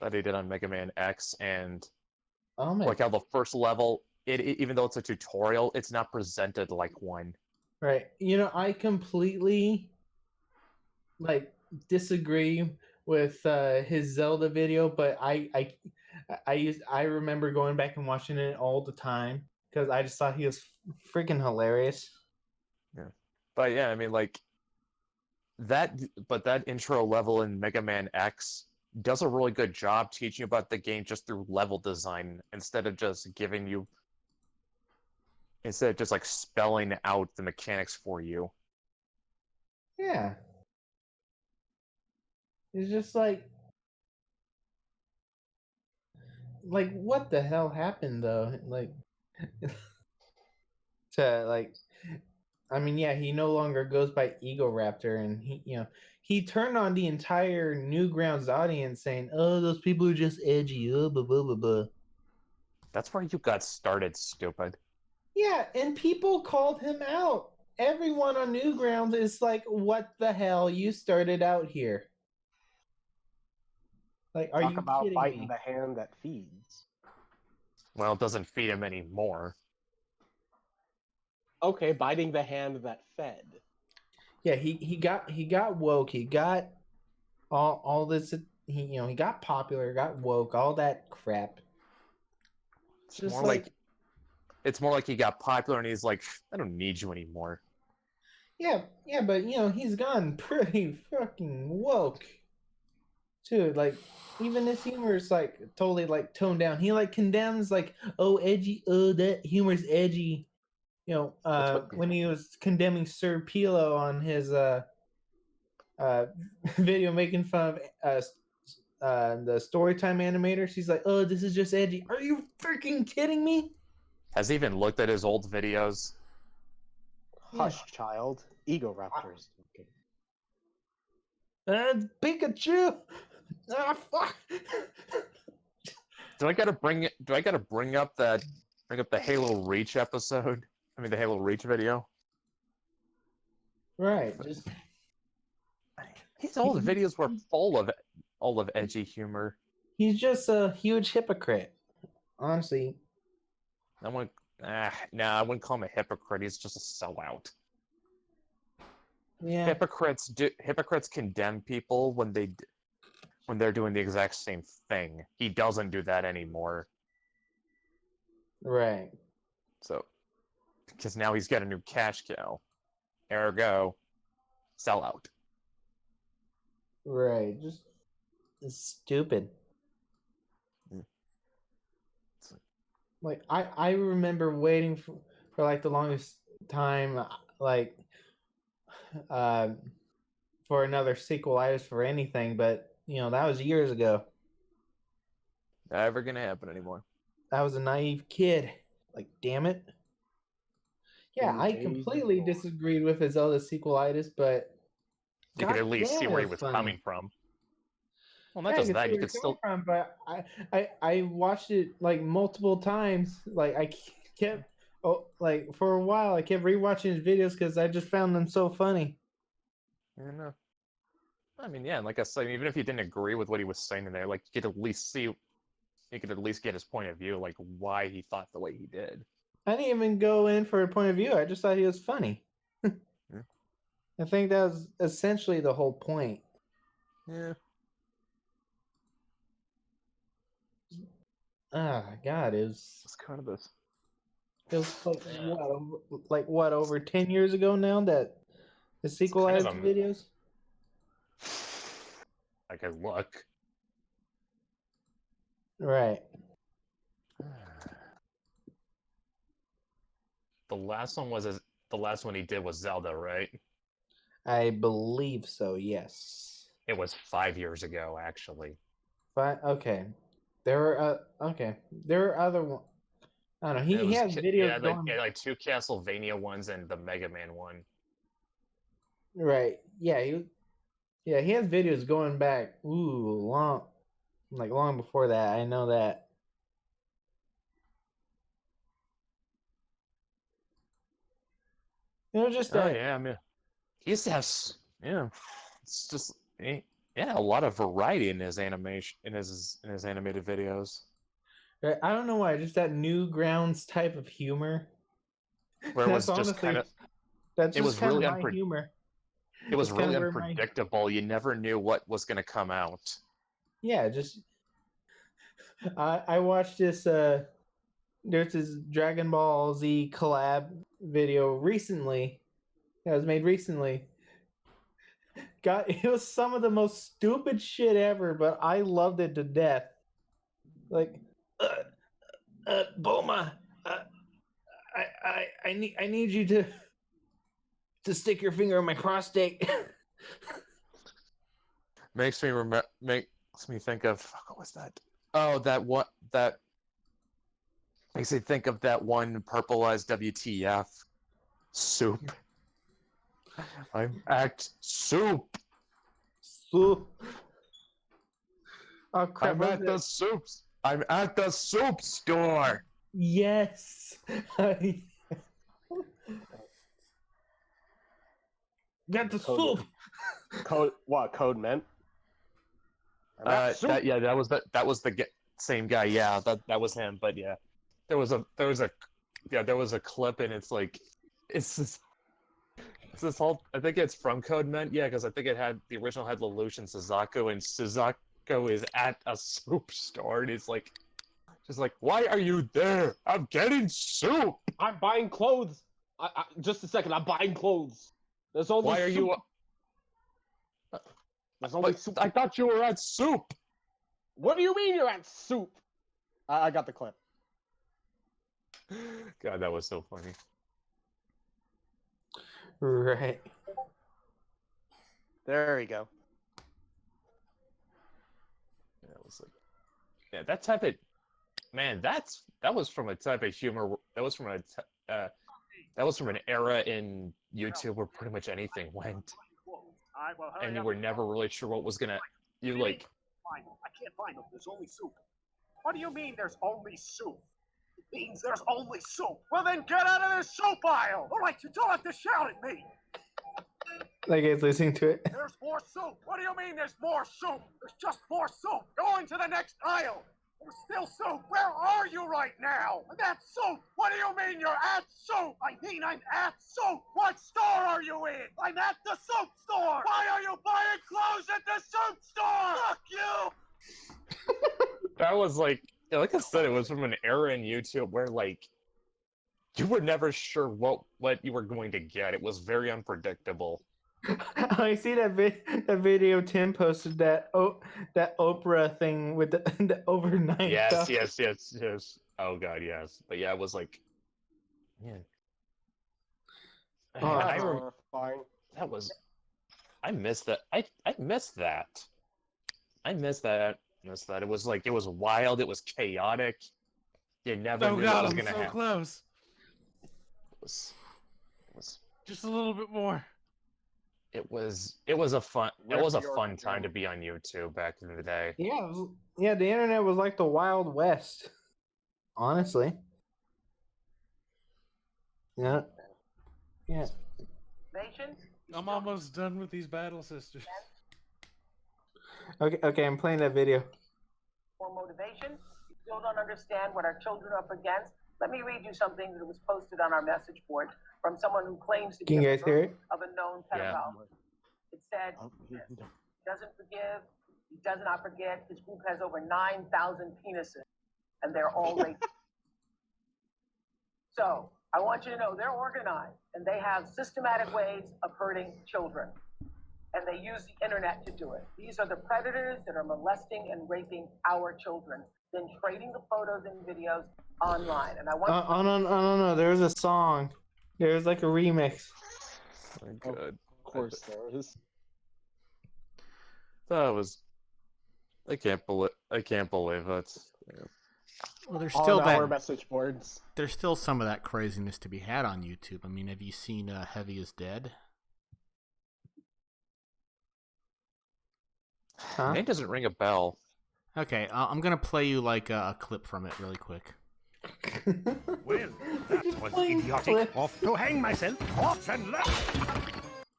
that he did on Mega Man X, and Oh man. like how the first level, even though it's a tutorial, it's not presented like one. Right. I completely like disagree with his Zelda video, but I remember going back and watching it all the time because I just thought he was freaking hilarious. Yeah. But yeah, I mean like that intro level in Mega Man X does a really good job teaching you about the game just through level design instead of just like spelling out the mechanics for you. Yeah. It's just like what the hell happened though? Like to like I mean, yeah, he no longer goes by Ego Raptor, and he turned on the entire Newgrounds audience saying, "Oh, those people are just edgy." Blah blah blah blah. That's where you got started, stupid. Yeah, and people called him out. Everyone on Newgrounds is like, "What the hell? You started out here." Like, are Talk you about kidding biting me? the hand that feeds. Well, it doesn't feed him anymore. Okay, biting the hand that fed. Yeah, he got woke. He got all this. He got popular, got woke, all that crap. It's Just more like, it's more like he got popular and he's like, I don't need you anymore. yeah, but he's gone pretty fucking woke too. Like, even his humor is like totally like toned down. He like condemns like, oh, edgy, oh, that humor's edgy. When he was condemning Sir Pilo on his uh video making fun of the Storytime animators. He's like, oh, this is just edgy. Are you freaking kidding me? Has he even looked at his old videos? Hush, child. Ego Raptors. Okay. Pikachu. Ah, fuck. Do I gotta bring up the Halo Reach episode? I mean the Halo Reach video? Right. Just His old videos were full of edgy humor. he's just a huge hypocrite. Honestly. I wouldn't call him a hypocrite. He's just a sellout. Yeah. Hypocrites condemn people when they're doing the exact same thing. He doesn't do that anymore. Right. So, because now he's got a new cash cow. Ergo, sellout. Right. Just it's stupid. like I remember waiting for like the longest time, like uh, for another sequelitis for anything, but that was years ago. Never gonna happen anymore. I was a naive kid. Like, damn it. Yeah, In I days completely before. disagreed with his other sequelitis, but You could god at least damn, see it where he was was funny. coming from. Well, not Yeah, I just could see that, you where could he's coming still. from, but I watched it like multiple times. Like I kept like for a while I kept rewatching his videos because I just found them so funny. You know. I mean, yeah, and like I said, even if you didn't agree with what he was saying in there, like you could at least see, you could at least get his point of view, like why he thought the way he did. I didn't even go in for a point of view. I just thought he was funny. Yeah. I think that was essentially the whole point. Yeah. Ah, God, It's kind of this. it was like what over 10 years ago now that the It's kind of sequelized videos. Like I look. Right. The last one he did was Zelda, right? I believe so. Yes. It was 5 years ago, actually. But okay, there were okay. There were other ones. I don't know. He has videos going. like two Castlevania ones and the Mega Man one. Right. Yeah. He has videos going back. Long, like long before that. I know that. Just Oh that. yeah, I mean, he used to have it's just yeah, a lot of variety in his animation in his animated videos. Right, I don't know why. Just that Newgrounds type of humor. Where it That's was just honestly. kind of. That's It just was kind really of my humor. It was That's really kinda where my- unpredictable. You never knew what was going to come out. Yeah, just I watched this there's this Dragon Ball Z collab video recently that was made recently. God, it was some of the most stupid shit ever, but I loved it to death. Like, Bulma, I need you to stick your finger in my prostate. Makes me think of what was that? Oh, that makes me think of that one purpleized WTF soup. I'm at soup. So, oh crap! I'm at the soups. I'm at the soup store. Yes. Got the soup. Code meant? That was the same guy. Yeah, that was him. But yeah, there was a clip, and it's like it's this whole. I think it's from Code Meant. Yeah, because I think the original had Lelouch and Suzaku, and Suzaku is at a soup store, and he's like, just like, why are you there? I'm getting soup. I'm buying clothes. Just a second. I'm buying clothes. There's only. Why are you? There's only soup. I thought you were at soup. What do you mean you're at soup? I got the clip. God, that was so funny. Right. There we go. Yeah, it was like, yeah, that type of man. That was from a type of humor. That was from an era in YouTube where pretty much anything went, and you were never really sure what was gonna. You like. I can't find them. There's only soup. What do you mean there's only soup? It means there's only soup. Well, then get out of this soup aisle. All right, you don't have to shout at me. Like guys listening to it. There's more soup. What do you mean there's more soup? There's just more soup. Go into the next aisle. There's still soup. Where are you right now? I'm at soup. What do you mean you're at soup? I mean I'm at soup. What store are you in? I'm at the soup store. Why are you buying clothes at the soup store? Fuck you. That was like I said, it was from an era in YouTube where like you were never sure what you were going to get. It was very unpredictable. I see that video Tim posted that Oprah thing with the overnight. Yes, stuff. yes. Oh god, yes. But yeah, it was like, man. Oh, I That's rem- horrifying. that was. I missed that. I missed that. I missed that. Missed that. It was like it was wild. It was chaotic. You never Oh knew god, what was I'm gonna so happen. close. It was. It was. Just a little bit more. It was. It was a fun. It Rip was a York fun time to again. be on YouTube back in the day. Yeah, yeah. The internet was like the Wild West. Honestly. Yeah. Yeah. Nation? I'm almost done with these battle sisters. Okay. I'm playing that video. More motivation? You still don't understand what our children are up against? Let me read you something that was posted on our message board from someone who claims to be Can you a guys hear member it? of a known Yeah. pedophile. It said, this, he doesn't forgive, he does not forget. His group has over 9,000 penises, and they're all raped. So, I want you to know they're organized, and they have systematic ways of hurting children. And they use the internet to do it. These are the predators that are molesting and raping our children, then trading the photos and videos online. And I want No. There's a song. There's like a remix. Good. Of course there is. That was. I can't believe it. Well, there's On still our that. message boards. There's still some of that craziness to be had on YouTube. I mean, have you seen Heavy is Dead? Huh? Name doesn't ring a bell. Okay, I'm gonna play you like a clip from it really quick. Well, that was idiotic. Off to hang myself. Off and left.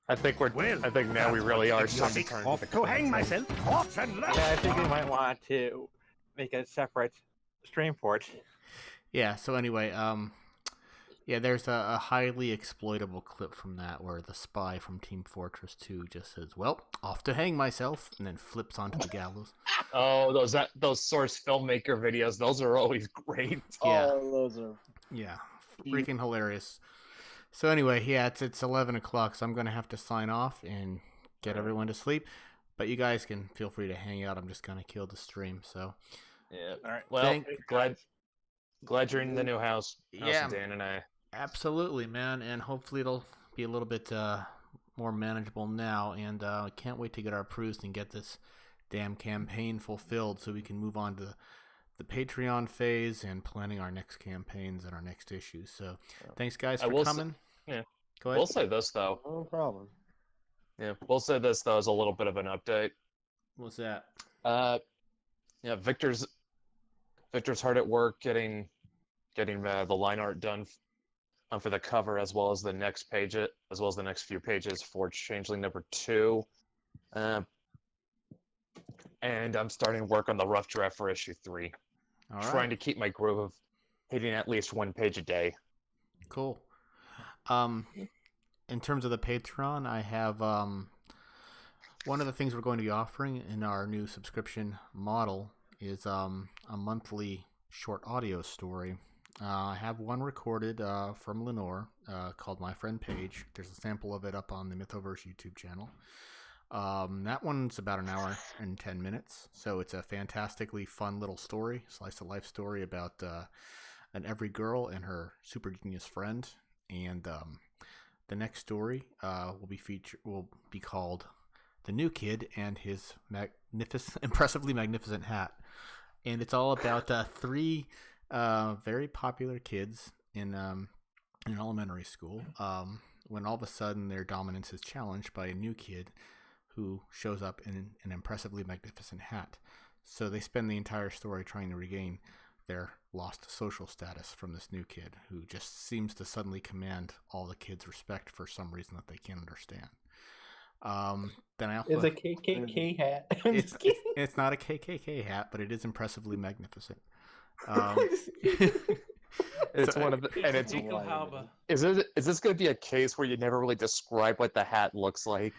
I think we're. Well, I think now we really are starting to idiotic. turn Off to hang myself. Off and left. Yeah, I think we might want to make a separate stream for it. Yeah. So anyway, yeah, there's a highly exploitable clip from that where the spy from Team Fortress 2 just says, "Well, off to hang myself," and then flips onto the gallows. Oh, those source filmmaker videos. Those are always great. Yeah. Oh, those are. Yeah, freaking hilarious. So anyway, yeah, it's 11 o'clock, so I'm gonna have to sign off and get everyone to sleep. But you guys can feel free to hang out. I'm just gonna kill the stream. So Yeah. All right. Well, glad you're in the new house. Yeah. House of Dan and I. absolutely, man, and hopefully it'll be a little bit more manageable now. And I can't wait to get our proofs and get this damn campaign fulfilled, so we can move on to the Patreon phase and planning our next campaigns and our next issues. So thanks, guys, I for will coming. yeah. Go ahead. We'll say this though. No problem. Yeah, we'll say this though as a little bit of an update. What's that? Yeah, Victor's hard at work getting the line art done for the cover as well as the next page, as well as the next few pages for Changeling number 2. And I'm starting work on the rough draft for issue 3. All Trying right. to keep my groove of hitting at least one page a day. Cool. In terms of the Patreon, I have one of the things we're going to be offering in our new subscription model is a monthly short audio story. I have one recorded from Lenore called My Friend Paige. There's a sample of it up on the Mythoverse YouTube channel. That one's about an hour and 10 minutes, so it's a fantastically fun little story, slice of life story about an every girl and her super genius friend. And the next story will be called "The New Kid and His Impressively Magnificent Hat," and it's all about 3 very popular kids in elementary school. When all of a sudden their dominance is challenged by a new kid who shows up in an impressively magnificent hat. So they spend the entire story trying to regain their lost social status from this new kid who just seems to suddenly command all the kids' respect for some reason that they can't understand. Then I also, It's a KKK hat. it's not a KKK hat, but it is impressively magnificent. It's one of the, and it's is this going to be a case where you never really describe what the hat looks like?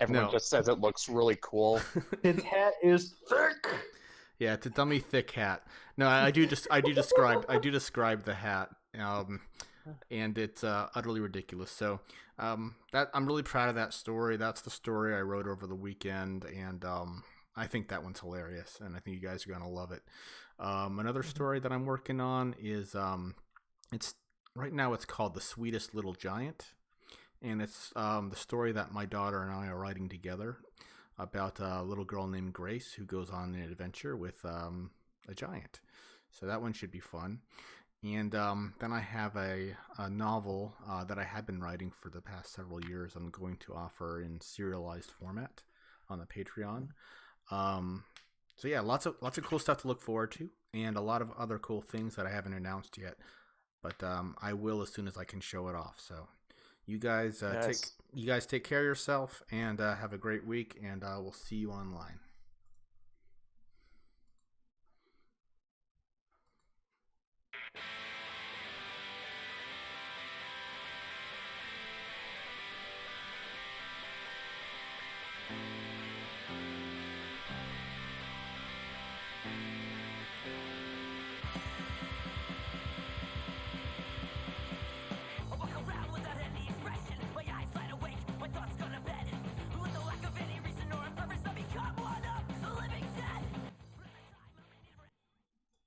Everyone No. just says it looks really cool. His hat is thick. Yeah, it's a dummy thick hat. No, I do describe the hat, and it's utterly ridiculous. So that I'm really proud of that story. That's the story I wrote over the weekend, and I think that one's hilarious, and I think you guys are gonna love it. Another story that I'm working on is it's right now it's called The Sweetest Little Giant, and it's the story that my daughter and I are writing together about a little girl named Grace who goes on an adventure with a giant. So that one should be fun. And then I have a novel that I have been writing for the past several years. I'm going to offer in serialized format on the Patreon. So yeah, lots of cool stuff to look forward to, and a lot of other cool things that I haven't announced yet. But I will as soon as I can show it off. So you guys take care of yourself and have a great week, and we'll see you online.